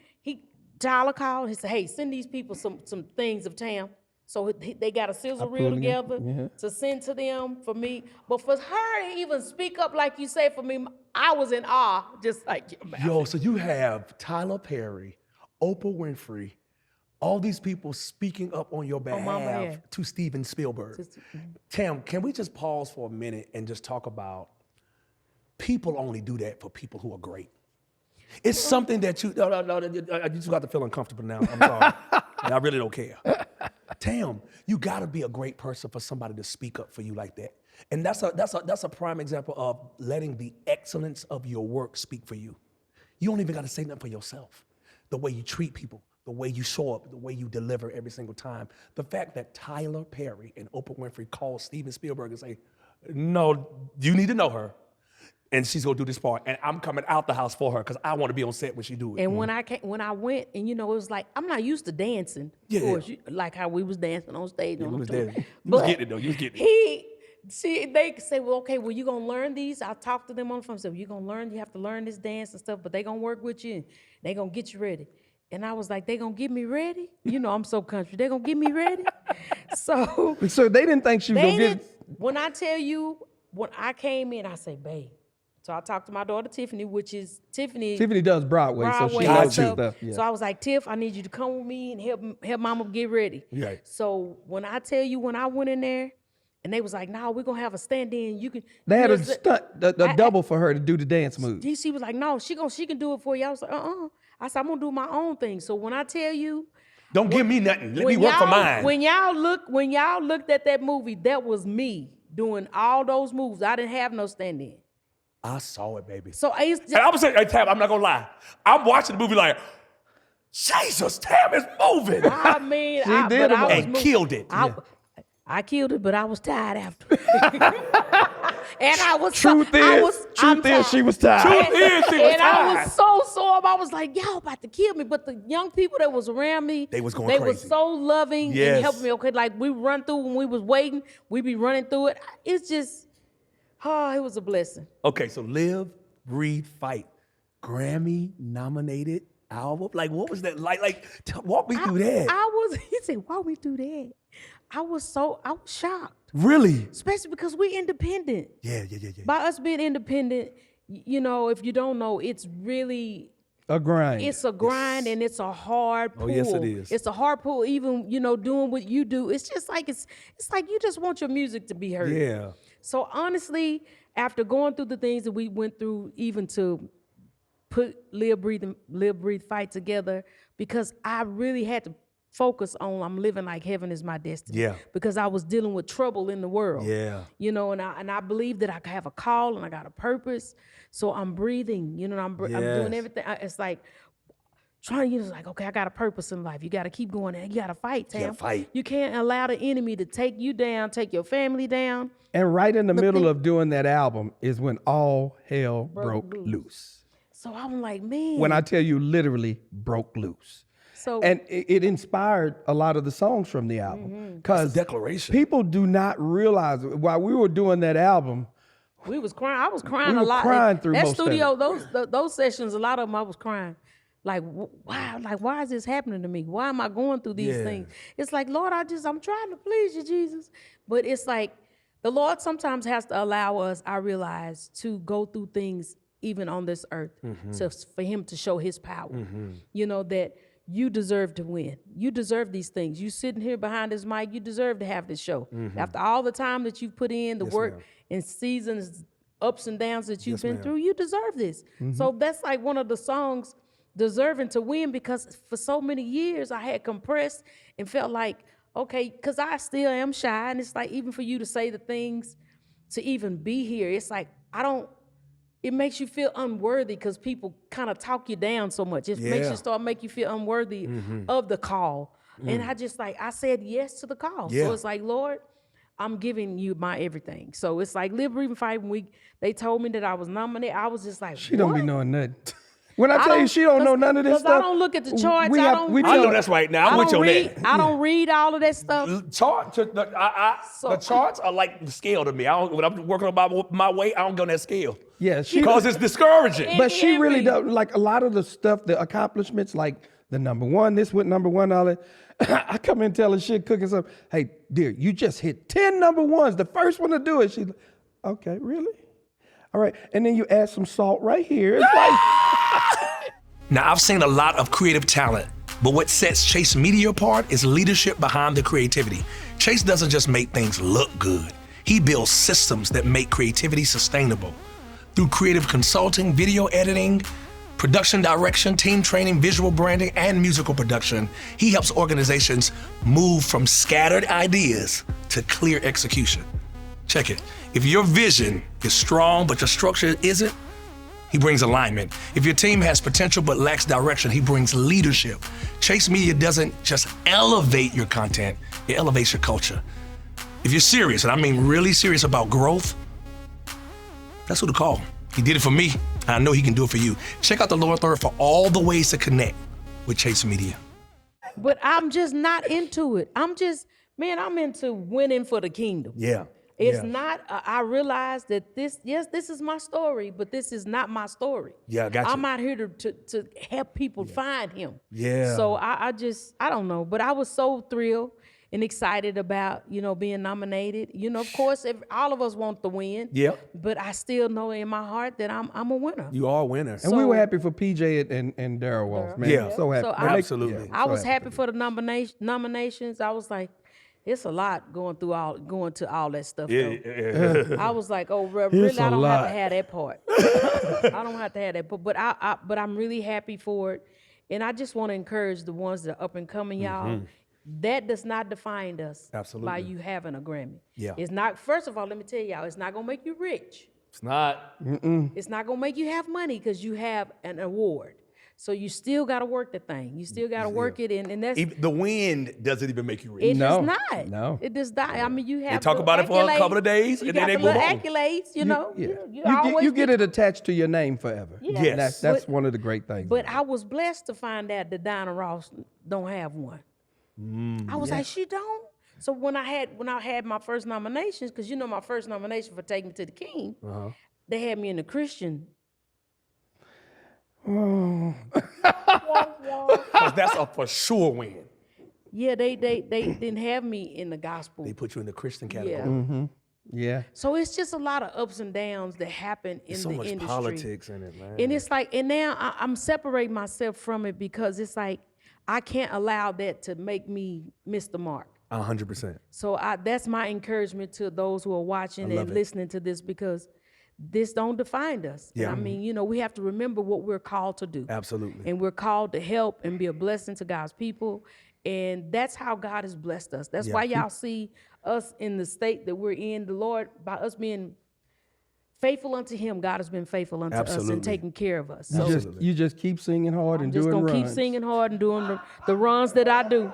Tyler called, he said, hey, send these people some things of Tam. So they got a sizzle reel together to send to them for me. But for her to even speak up like you say for me, I was in awe, just like your mouth. Yo, so you have Tyler Perry, Oprah Winfrey, all these people speaking up on your behalf to Steven Spielberg. Tam, can we just pause for a minute and just talk about people only do that for people who are great? It's something that you just got to feel uncomfortable now. I'm sorry. And I really don't care. Tam, you gotta be a great person for somebody to speak up for you like that. And that's a prime example of letting the excellence of your work speak for you. You don't even gotta say nothing for yourself. The way you treat people, the way you show up, the way you deliver every single time. The fact that Tyler Perry and Oprah Winfrey called Steven Spielberg and say, no, you need to know her. And she's gonna do this part, and I'm coming out the house for her because I want to be on set when she do it. And when I went, and it was like I'm not used to dancing, of course, like how we was dancing on stage. You was getting it though. You was getting it. They say, well, okay, well, you gonna learn these. I talked to them on the phone. I said, you gonna learn. You have to learn this dance and stuff, but they gonna work with you. And they gonna get you ready. And I was like, they gonna get me ready? I'm so country. They gonna get me ready? So they didn't think she was gonna get. When I tell you, when I came in, I say, babe. So I talked to my daughter Tiffany, which is Tiffany does Broadway, so she knows stuff. Yeah. So I was like, Tiff, I need you to come with me and help mama get ready. Yeah. So when I tell you, when I went in there, and they was like, no, we're gonna have a stand-in. You can. They had a stunt, a double for her to do the dance move. She was like, no, she can do it for you. I was like, I said, I'm gonna do my own thing. So when I tell you, don't give me nothing. Let me work for mine. When y'all looked at that movie, that was me doing all those moves. I didn't have no stand-in. I saw it, baby. So I used to. And I was saying, hey, Tam, I'm not gonna lie. I'm watching the movie like, Jesus, Tam is moving. I mean, killed it. I killed it, but I was tired after. And I was Truth is, she was tired. I was so sore. I was like, y'all about to kill me. But the young people that was around me, they was going crazy. They were so loving and helping me. Okay, like we run through when we was waiting, we be running through it. It's just. Oh, it was a blessing. Okay, so Live, Breathe, Fight. Grammy nominated album? Like, what was that like? Walk me through that. He said, walk me through that. I was shocked. Really? Especially because we independent. Yeah. By us being independent, if you don't know, it's really a grind. It's a grind and it's a hard pull. Oh, yes, it is. It's a hard pull, even, doing what you do. It's just like, it's like you just want your music to be heard. Yeah. So honestly, after going through the things that we went through, even to put Live, Breathe, Fight together, because I really had to focus on I'm living like heaven is my destiny. Yeah. Because I was dealing with trouble in the world. Yeah. And I believe that I have a call and I got a purpose. So I'm breathing, I'm doing everything. It's like trying to like, okay, I got a purpose in life. You got to keep going and you got to fight, Tam. You gotta fight. You can't allow the enemy to take you down, take your family down. And right in the middle of doing that album is when all hell broke loose. So I'm like, man. When I tell you literally broke loose. So, and it inspired a lot of the songs from the album. Because declaration. People do not realize while we were doing that album, we was crying. I was crying a lot. Crying through that most studio, of it. those sessions, a lot of them I was crying. Like, wow, why is this happening to me? Why am I going through these things? It's like, Lord, I'm trying to please you, Jesus. But it's like, the Lord sometimes has to allow us, I realize, to go through things even on this earth for him to show his power. That you deserve to win. You deserve these things. You sitting here behind this mic, you deserve to have this show. After all the time that you've put in, the work and seasons ups and downs that you've been ma'am. through, you deserve this. So that's like one of the songs deserving to win, because for so many years I had compressed and felt like, okay, because I still am shy, and it's like even for you to say the things to even be here, it's like it makes you feel unworthy because people kind of talk you down so much. It makes you make you feel unworthy of the call. And I said yes to the call. Yeah. So it's like, Lord, I'm giving you my everything. So it's like Live, Breathe, and Fight. When they told me that I was nominated, I was just like, She don't be what? knowing nothing. When I tell you she don't know none of this stuff. Because I don't look at the charts. we I have- don't we read. I know that's right now. I'm with you on that. I don't read all of that stuff. The charts are like the scale to me. When I'm working on my weight, I don't go on that scale. Yeah, she Because it's discouraging. But she really Henry. does, like a lot of the stuff, the accomplishments, like the #1, this went #1, all that. I come in telling shit, cooking something. Hey, dear, you just hit 10 #1s. The first one to do it. She's like, okay, really? All right. And then you add some salt right here. It's like, Now, I've seen a lot of creative talent, but what sets Chase Media apart is leadership behind the creativity. Chase doesn't just make things look good. He builds systems that make creativity sustainable. Through creative consulting, video editing, production direction, team training, visual branding, and musical production, he helps organizations move from scattered ideas to clear execution. Check it. If your vision is strong, but your structure isn't, he brings alignment. If your team has potential but lacks direction, he brings leadership. Chase Media doesn't just elevate your content, it elevates your culture. If you're serious, and I mean really serious about growth, that's who to call. He did it for me, and I know he can do it for you. Check out the lower third for all the ways to connect with Chase Media. But I'm just not into it. I'm into winning for the kingdom. Yeah. It's not, I realize that this is my story, but this is not my story. Yeah, I got you. I'm out here to help people find him. Yeah. So I don't know, but I was so thrilled and excited about, being nominated. Of course, all of us want to win. Yep. But I still know in my heart that I'm a winner. You are a winner. and we were happy for PJ and Darryl Walsh, man. Yeah. So happy. So Absolutely. I so was happy for the nominations. I was like, it's a lot going to all that stuff. Though. I was like, oh, really? It's a I don't lot. have to have that part. I don't have to have that part. But I'm really happy for it, and I just want to encourage the ones that are up and coming, y'all. That does not define us. Absolutely. By you having a Grammy. Yeah. It's not. First of all, let me tell y'all, it's not gonna make you rich. It's not. It's not gonna make you have money because you have an award. So you still got to work the thing. You still got to work it, and that's Even the wind doesn't even make you rich. it No, does not. no. It does not. I mean, you have talk the about it for a accolades. couple of days, You and then got they the move little on. accolades, you know. Yeah. You You always get it attached to your name forever. Yeah. Yes. That's But- one of the great things. But I was blessed to find out that Dinah Ross don't have one. I was like, she don't. So when I had my first nominations, because my first nomination for Take Me to the King, they had me in the Christian. Because that's a for sure win. Yeah, they didn't have me in the gospel. They put you in the Christian category. Yeah. yeah. So it's just a lot of ups and downs that happen in There's so the much industry. politics in it, man. And it's like, and now I'm separating myself from it because it's like, I can't allow that to make me miss the mark. 100%. So that's my encouragement to those who are watching love and it. listening to this, because this don't define us. And Yeah. I mean, we have to remember what we're called to do. Absolutely. And we're called to help and be a blessing to God's people. And that's how God has blessed us. That's why y'all see us in the state that we're in. The Lord, by us being faithful unto him, God has been faithful unto us Absolutely. and taking care of us. You So you just keep singing hard I'm and just doing gonna runs. keep singing hard and doing the runs that I do.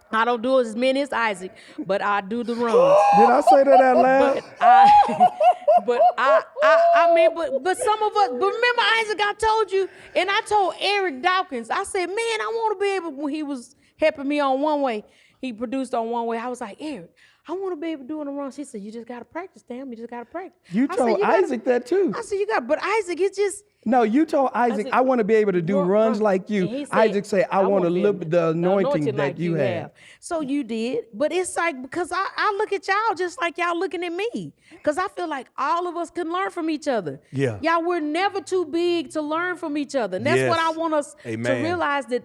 I don't do as many as Isaac, but I do the runs. Did I say that out loud? But some of us, but remember Isaac, I told you, and I told Eric Dawkins, I said, man, I want to be able, when he was helping me on One Way, he produced on One Way, I was like, Eric, I want to be able to do it in the runs. He said, you just got to practice, damn, you just got to practice. You I said, told gotta- Isaac that too. I said, but Isaac, it's just, No, you told Isaac, said, I want to be able to do run- runs run. like you. And he said, Isaac said, I want to be live able to- the anointing that like you have. So you did. But it's like, because I look at y'all just like y'all looking at me. Because I feel like all of us can learn from each other. Yeah. Y'all, we're never too big to learn from each other. And that's what I Yes. want us Amen. to realize, that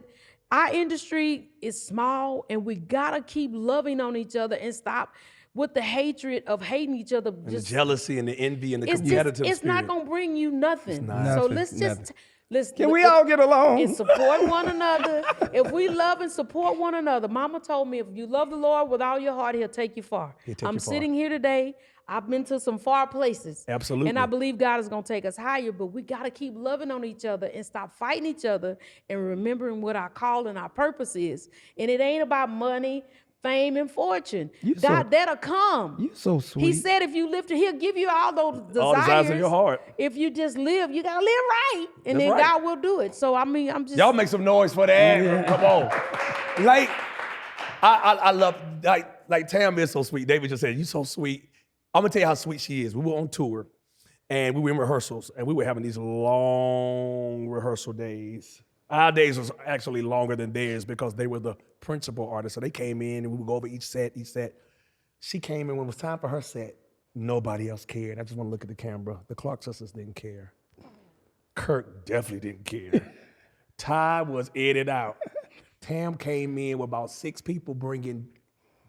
our industry is small and we got to keep loving on each other and stop with the hatred of hating each other. And the jealousy and the envy and the It's competitive it's spirit. not gonna bring you nothing. So Nothing, let's nothing. just let's Can we all get along? and support one another. If we love and support one another, Mama told me if you love the Lord with all your heart, He'll take you far. He'll take I'm you far. sitting here today. I've been to some far places. Absolutely. And I believe God is gonna take us higher, but we gotta keep loving on each other and stop fighting each other and remembering what our call and our purpose is. And it ain't about money, fame, and fortune. God, that'll come. You so sweet. He said if you live to, He'll give you all those desires. All desires of your heart. If you just live, you gotta live right. And That's then right. God will do it. So I mean, I'm just Y'all make some noise for that. Come on. Like, I love, like Tam is so sweet. David just said, you so sweet. I'm gonna tell you how sweet she is. We were on tour and we were in rehearsals and we were having these long rehearsal days. Our days was actually longer than theirs because they were the principal artists. So they came in and we would go over each set. She came in when it was time for her set. Nobody else cared. I just want to look at the camera. The Clark sisters didn't care. Kirk definitely didn't care. Ty was in and out. Tam came in with about 6 people bringing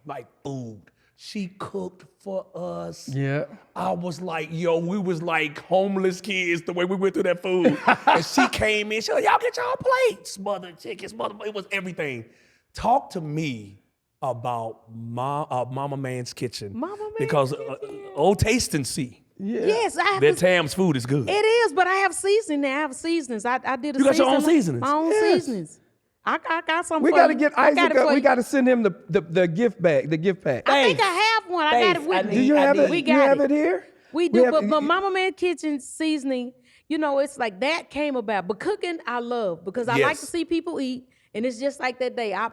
like food. She cooked for us. Yeah. I was like, yo, we was like homeless kids the way we went through that food. And she came in, she was like, y'all get y'all plates. Smothered chicken, it was everything. Talk to me about Mama Man's Kitchen. Mama Man's because Kitchen. old taste and see yes, I have that to, Tam's food is good. it is, but I have seasoning now. I have seasonings. I did a You got your own seasoning- seasonings? My own Yes. seasonings. I got some We for got to you. get I got Isaac. it for We you. got to send him the gift bag, the gift pack. I think I have one. I got it with me. Do you have it? We You got have it. it here? We do, have- but Mama Man Kitchen seasoning, you know, it's like that came about. But cooking, I love because I like Yes. to see people eat. And it's just like that day. I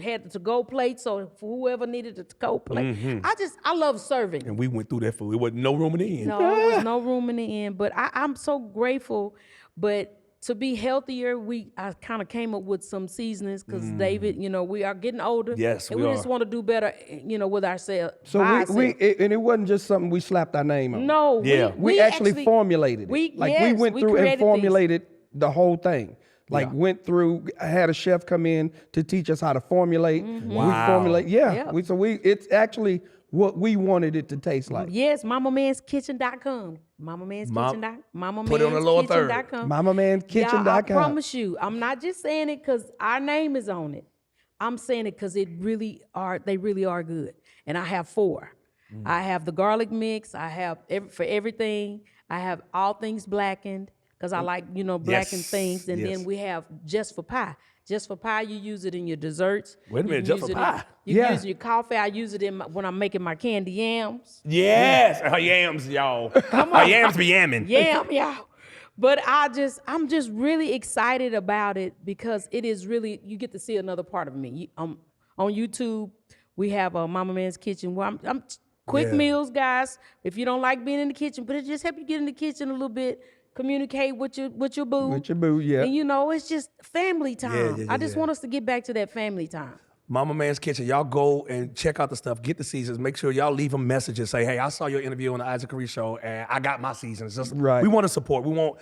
had the to-go plate, so for whoever needed a to-go plate. I love serving. And we went through that food. It wasn't no room in the end. No, there was no room in the end. But I'm so grateful. But to be healthier, I kind of came up with some seasonings because David, you know, we are getting older. Yes, and we we just are. want to do better, you know, with ourselves. So and it wasn't just something we slapped our name on. No, Yeah. We actually formulated it. we went we through and created these. formulated the whole thing. Went through, had a chef come in to teach us how to formulate. Wow. We formulate, Yeah. It's actually what we wanted it to taste like. Yes, MamaMansKitchen.com. Put it on the lower third. MamaMansKitchen.com. MamaMansKitchen.com. Y'all, I promise you, I'm not just saying it because our name is on it. I'm saying it because they really are good. And I have 4. I have the garlic mix. I have for everything. I have all things blackened because I like, you know, blackened Yes, things. And yes. then we have just for pie. Just for pie, you use it in your desserts. Wait a You minute, can just use for it in- pie? You Yeah. can use it in your coffee. I use it when I'm making my candy yams. Yes, her yams, y'all. Her yams be yamming. Yam, y'all. But I'm just really excited about it because it is really, you get to see another part of me. On YouTube, we have a Mama Man's Kitchen where I'm quick Yeah. meals, guys. If you don't like being in the kitchen, but it just help you get in the kitchen a little bit, communicate with your boo. With your boo, yeah. And you know, it's just family time. yeah, I just yeah. want us to get back to that family time. Mama Man's Kitchen, y'all go and check out the stuff, get the seasons, make sure y'all leave them messages, say, hey, I saw your interview on the Isaac Carree Show and I got my seasons. Just, Right. We want to support. We want,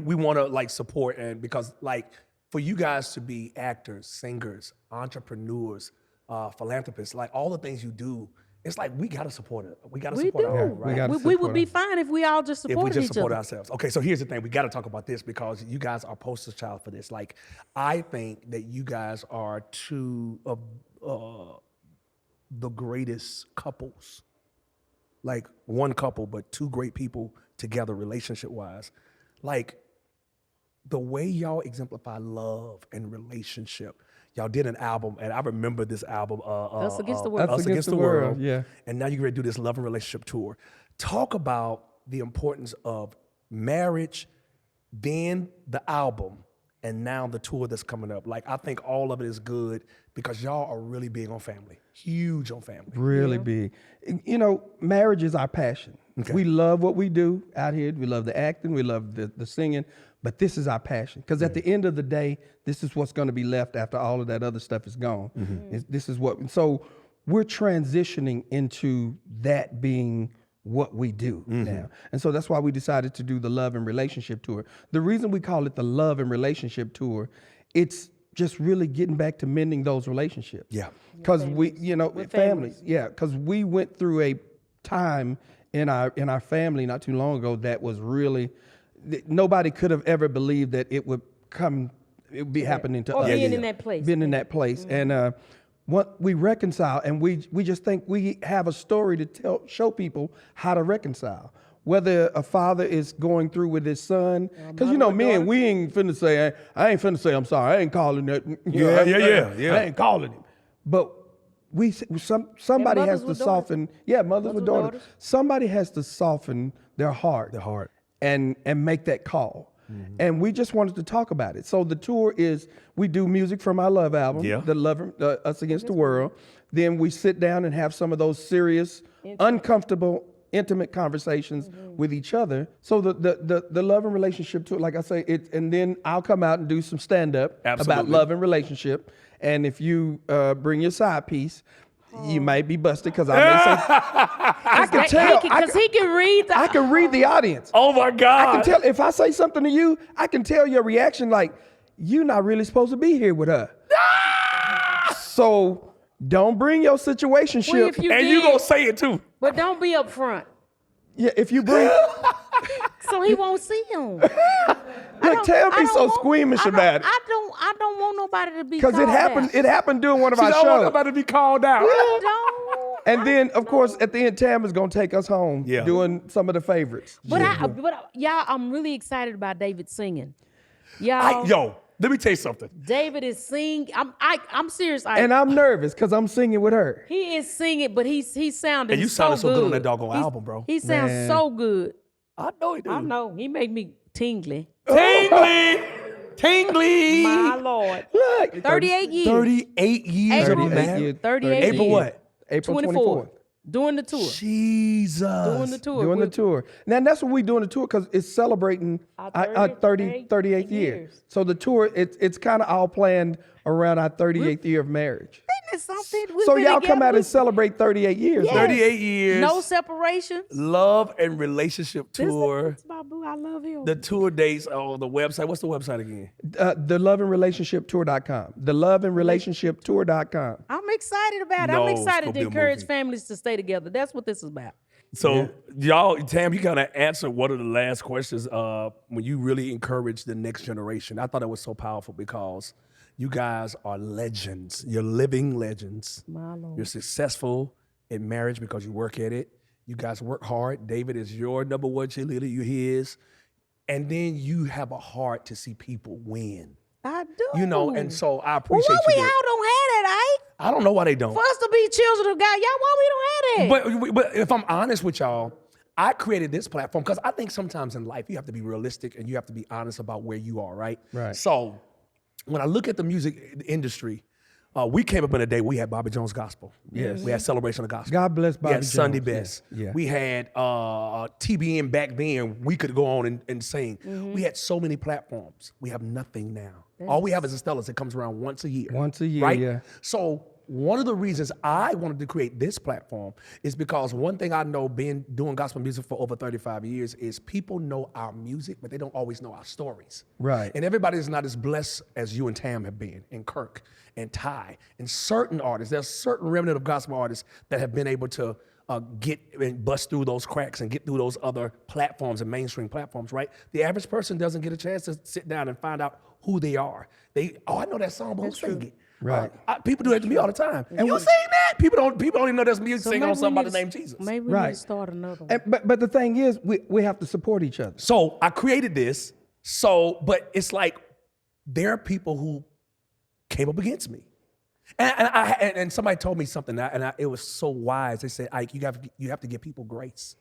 we want to like support, and because like for you guys to be actors, singers, entrepreneurs, philanthropists, like all the things you do, it's like we got to support it. We got to We support do. our own, we right? gotta We support would be them. fine if we all just If we supported just each support other. ourselves. Okay, so here's the thing. We got to talk about this because you guys are poster child for this. Like, I think that you guys are two of the greatest couples. Like, one couple, but 2 great people together relationship-wise. Like, the way y'all exemplify love and relationship. Y'all did an album, and I remember this album. Us Against the World. Us Against the World, yeah. And now you're ready to do this love and relationship tour. Talk about the importance of marriage, then the album, and now the tour that's coming up. Like, I think all of it is good because y'all are really big on family, huge on family. Really big. You know, marriage is our passion. Okay. We love what we do out here. We love the acting. We love the singing. But this is our passion. Because at the end of the day, this is what's going to be left after all of that other stuff is gone. This is what. So we're transitioning into that being what we do now. And so that's why we decided to do the Love and Relationship Tour. The reason we call it the Love and Relationship Tour, it's just really getting back to mending those relationships. Yeah. Because we, With families. families. Yeah, because we went through a time in our family not too long ago that was really, nobody could have ever believed that it would be happening to Or us. being in that place. Being in that place. And what we reconcile, and we just think we have a story to show people how to reconcile. Whether a father is going through with his son, because men, we ain't finna say, I ain't finna say I'm sorry. I ain't calling that. Yeah. I ain't calling him. But somebody And has mothers to with soften. Yeah, mothers with daughters. daughters. Somebody has to soften their heart. The heart. And make that call. And we just wanted to talk about it. So the tour is, we do music from our Love album, Yeah. the Love, Us Against the World. Then we sit down and have some of those serious, uncomfortable, intimate conversations with each other. So the Love and Relationship tour, like I say, and then I'll come out and do some stand-up about Absolutely. love and relationship. And if you bring your side piece, you might be busted because I may say, I can tell. Because he can read I can read the audience. Oh my God. I can tell if I say something to you, I can tell your reaction like, you're not really supposed to be here with her. So don't bring your situationship. Well, if you And did, you gonna say it too. but don't be up front. Yeah, if you bring, So he won't see him. look, Tam be so squeamish about it. I don't want nobody to be Because it happened. Out. It happened during one of She our don't want shows. nobody to be called out. Don't. And then, of course, at the end, Tam is gonna take us home Yeah. doing some of the favorites. But y'all, I'm really excited about David singing. Y'all, Yo, let me tell you something. David is singing. I'm serious. And I'm nervous because I'm singing with her. He is singing, but he's sounding. And you sounded so good good on that doggone album, bro. He sounds Man. so good. I know he do. I know. He made me tingly. Tingly. Tingly. My Lord. Look, 38 years. 38 years, April, man. 38 April years. what? April 24th. 24th. Doing the tour. Jesus. Doing the tour. Doing the tour. Now that's what we doing the tour because it's celebrating Our our 38th year. years. So the tour, it's kind of all planned around our 38th year of marriage. Isn't it something? We've So been y'all come together out and with- celebrate 38 years. Yes. 38 years. No separation. Love and Relationship Tour. That's my boo. I love him. The tour dates on the website. What's the website again? The Love and Relationship Tour.com. The Love and Relationship Tour.com. I'm excited about it. No, I'm it's excited gonna to be a encourage movie. families to stay together. That's what this is about. So y'all, Tam, you kind of answered one of the last questions when you really encourage the next generation. I thought it was so powerful because you guys are legends. You're living legends. My Lord. You're successful in marriage because you work at it. You guys work hard. David is your number one cheerleader. You're his. And then you have a heart to see people win. I do. You know, and so I Well, appreciate why we you. all don't have that, Ike? I don't know why they don't. For us to be children of God, y'all, why we don't have that? But if I'm honest with y'all, I created this platform because I think sometimes in life you have to be realistic and you have to be honest about where you are, right? Right. So when I look at the music industry, we came up in a day we had Bobby Jones Gospel. Yes. We had Celebration of Gospel. God bless Bobby We had Jones. Sunday Best. Yeah. We had TBN back then. We could go on and sing. Mm-hmm. We had so many platforms. We have nothing now. All we have is Estella's that comes around once a year. Once a year, right? yeah. So one of the reasons I wanted to create this platform is because one thing I know doing gospel music for over 35 years is people know our music, but they don't always know our stories. Right. And everybody is not as blessed as you and Tam have been, and Kirk, and Ty, and certain artists. There's certain remnant of gospel artists that have been able to get and bust through those cracks and get through those other platforms and mainstream platforms, right? The average person doesn't get a chance to sit down and find out who they are. I know that song, but who sang it? Right. People do that to me all the time. And you sing that? People don't even know there's music singing maybe on we somebody need to- named Jesus. Maybe we Right. need to start another one. And, but the thing is, we have to support each other. So I created this. But it's like there are people who came up against me. And somebody told me something, it was so wise. They said, Ike, you have to give people grace.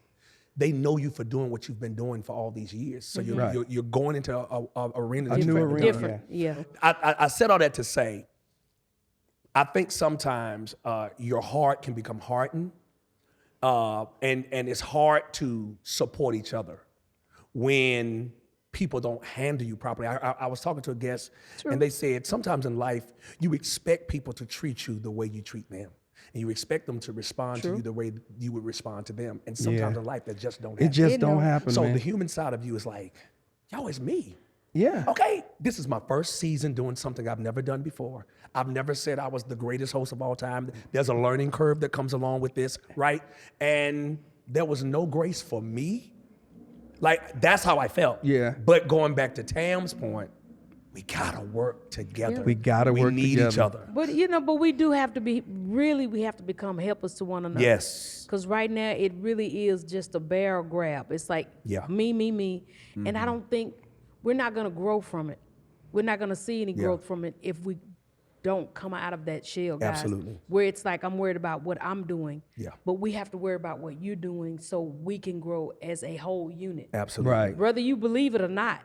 They know you for doing what you've been doing for all these years. So you're going into a arena that A you've new been arena. doing. Different. Yeah. I said all that to say, I think sometimes your heart can become hardened, and it's hard to support each other when people don't handle you properly. I was talking to a guest, and they said sometimes in life you expect people to treat you the way you treat them, and you expect them to respond to you the way you would respond to them. And sometimes Yeah. in life that just don't It happen. just don't happen, So man. the human side of you is like, yo, it's me. Yeah. Okay, this is my first season doing something I've never done before. I've never said I was the greatest host of all time. There's a learning curve that comes along with this, right? And there was no grace for me. Like, that's how I felt. Yeah. But going back to Tam's point, we gotta work together. We gotta work We need each together. other. But but we do have to we have to become helpers to one another. Yes. Because right now it really is just a barrel grab. It's like Yeah. me. And I don't think we're not gonna grow from it. We're not gonna see any growth from it if we don't come out of that shell, guys. Absolutely. Where it's like I'm worried about what I'm doing. Yeah. But we have to worry about what you're doing so we can grow as a whole unit. Absolutely. Right. Whether you believe it or not,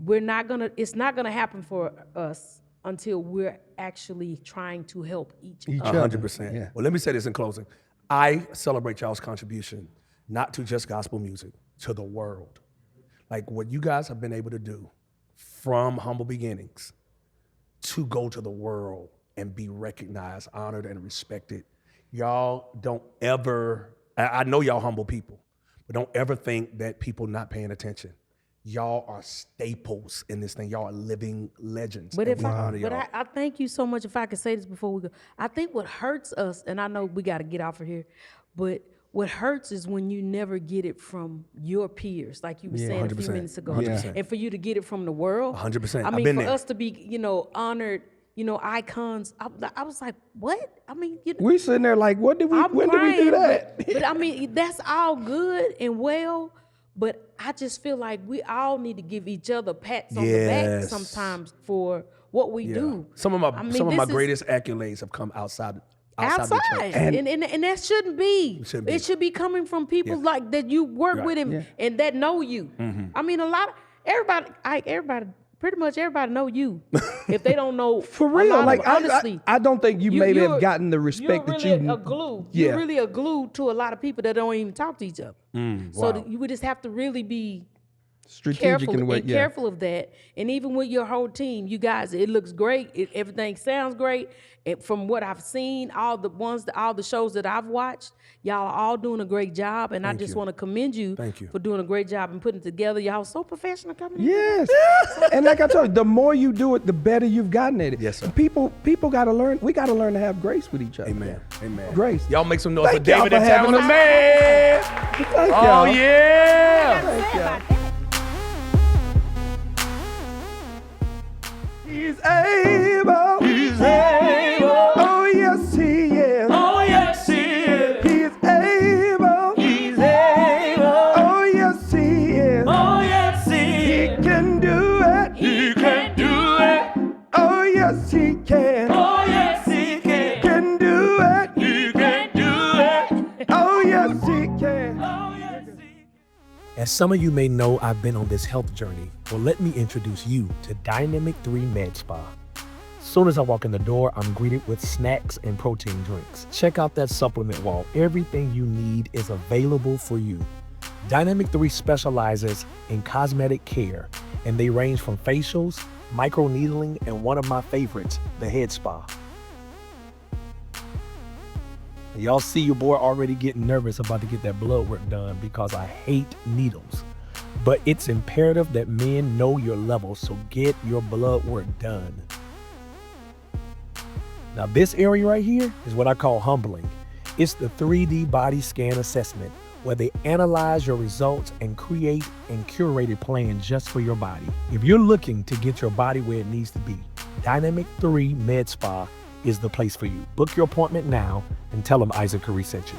it's not gonna happen for us until we're actually trying to help each other. 100%. Yeah. Well, let me say this in closing. I celebrate y'all's contribution, not to just gospel music, to the world. Like what you guys have been able to do from humble beginnings to go to the world and be recognized, honored, and respected. Y'all don't ever, I know y'all humble people, but don't ever think that people not paying attention. Y'all are staples in this thing. Y'all are living legends. But and we honor y'all. I thank you so much. If I could say this before we go, I think what hurts us, and I know we got to get off of here, but what hurts is when you never get it from your peers, like you were saying a few 100%, minutes ago, 100%. and for you to get it from the world. 100%. I I've mean, been for there. us to be, honored, icons. I was like, what? I mean, We sitting there like, when did we do that? But I mean, that's all good and well. But I just feel like we all need to give each other pats on the back Yes. sometimes for what we do. Some of my I mean, some of my this is- greatest accolades have come outside the church. And that shouldn't be. shouldn't be. It should be coming from people like that you work with him and that know you. I mean, everybody, pretty much everybody know you. If they don't know, For real, like honestly, I don't think you maybe have gotten the respect you're that really you. a glue. Yeah. You're really a glue to a lot of people that don't even talk to each other. So you would just have to really be Strategic careful in the way, and careful of that. And even with your whole team, you guys, it looks great. Everything sounds great. From what I've seen, all the shows that I've watched, y'all are all doing a great job. And I just want to commend you, Thank you. for doing a great job and putting it together. Y'all so professional coming in. Yes. And like I told you, the more you do it, the better you've gotten at it. Yes, sir. People got to learn. We got to learn to have grace with each other. Amen. Amen. Grace. Y'all make some noise for Thank y'all David for and having Tamela us. Mann. Thank Oh y'all. yeah. Thank y'all. He's able. He's able. Oh yes, he is. Oh yes, he is. He's able. He's able. Oh yes, he is. Oh yes, he He is. can do it. He can do it. Oh yes, he can. Oh yes, he can. Can do it. He can do it. Oh yes, he can. Oh yes, he can. As some of you may know, I've been on this health journey. Well, let me introduce you to Dynamic 3 Med Spa. Soon as I walk in the door, I'm greeted with snacks and protein drinks. Check out that supplement wall. Everything you need is available for you. Dynamic 3 specializes in cosmetic care, and they range from facials, microneedling, and one of my favorites, the head spa. Y'all see your boy already getting nervous about to get that blood work done because I hate needles. But it's imperative that men know your level, so get your blood work done. Now this area right here is what I call humbling. It's the 3D body scan assessment, where they analyze your results and create and curate a plan just for your body. If you're looking to get your body where it needs to be, Dynamic 3 Med Spa is the place for you. Book your appointment now and tell them Isaac Carree sent you.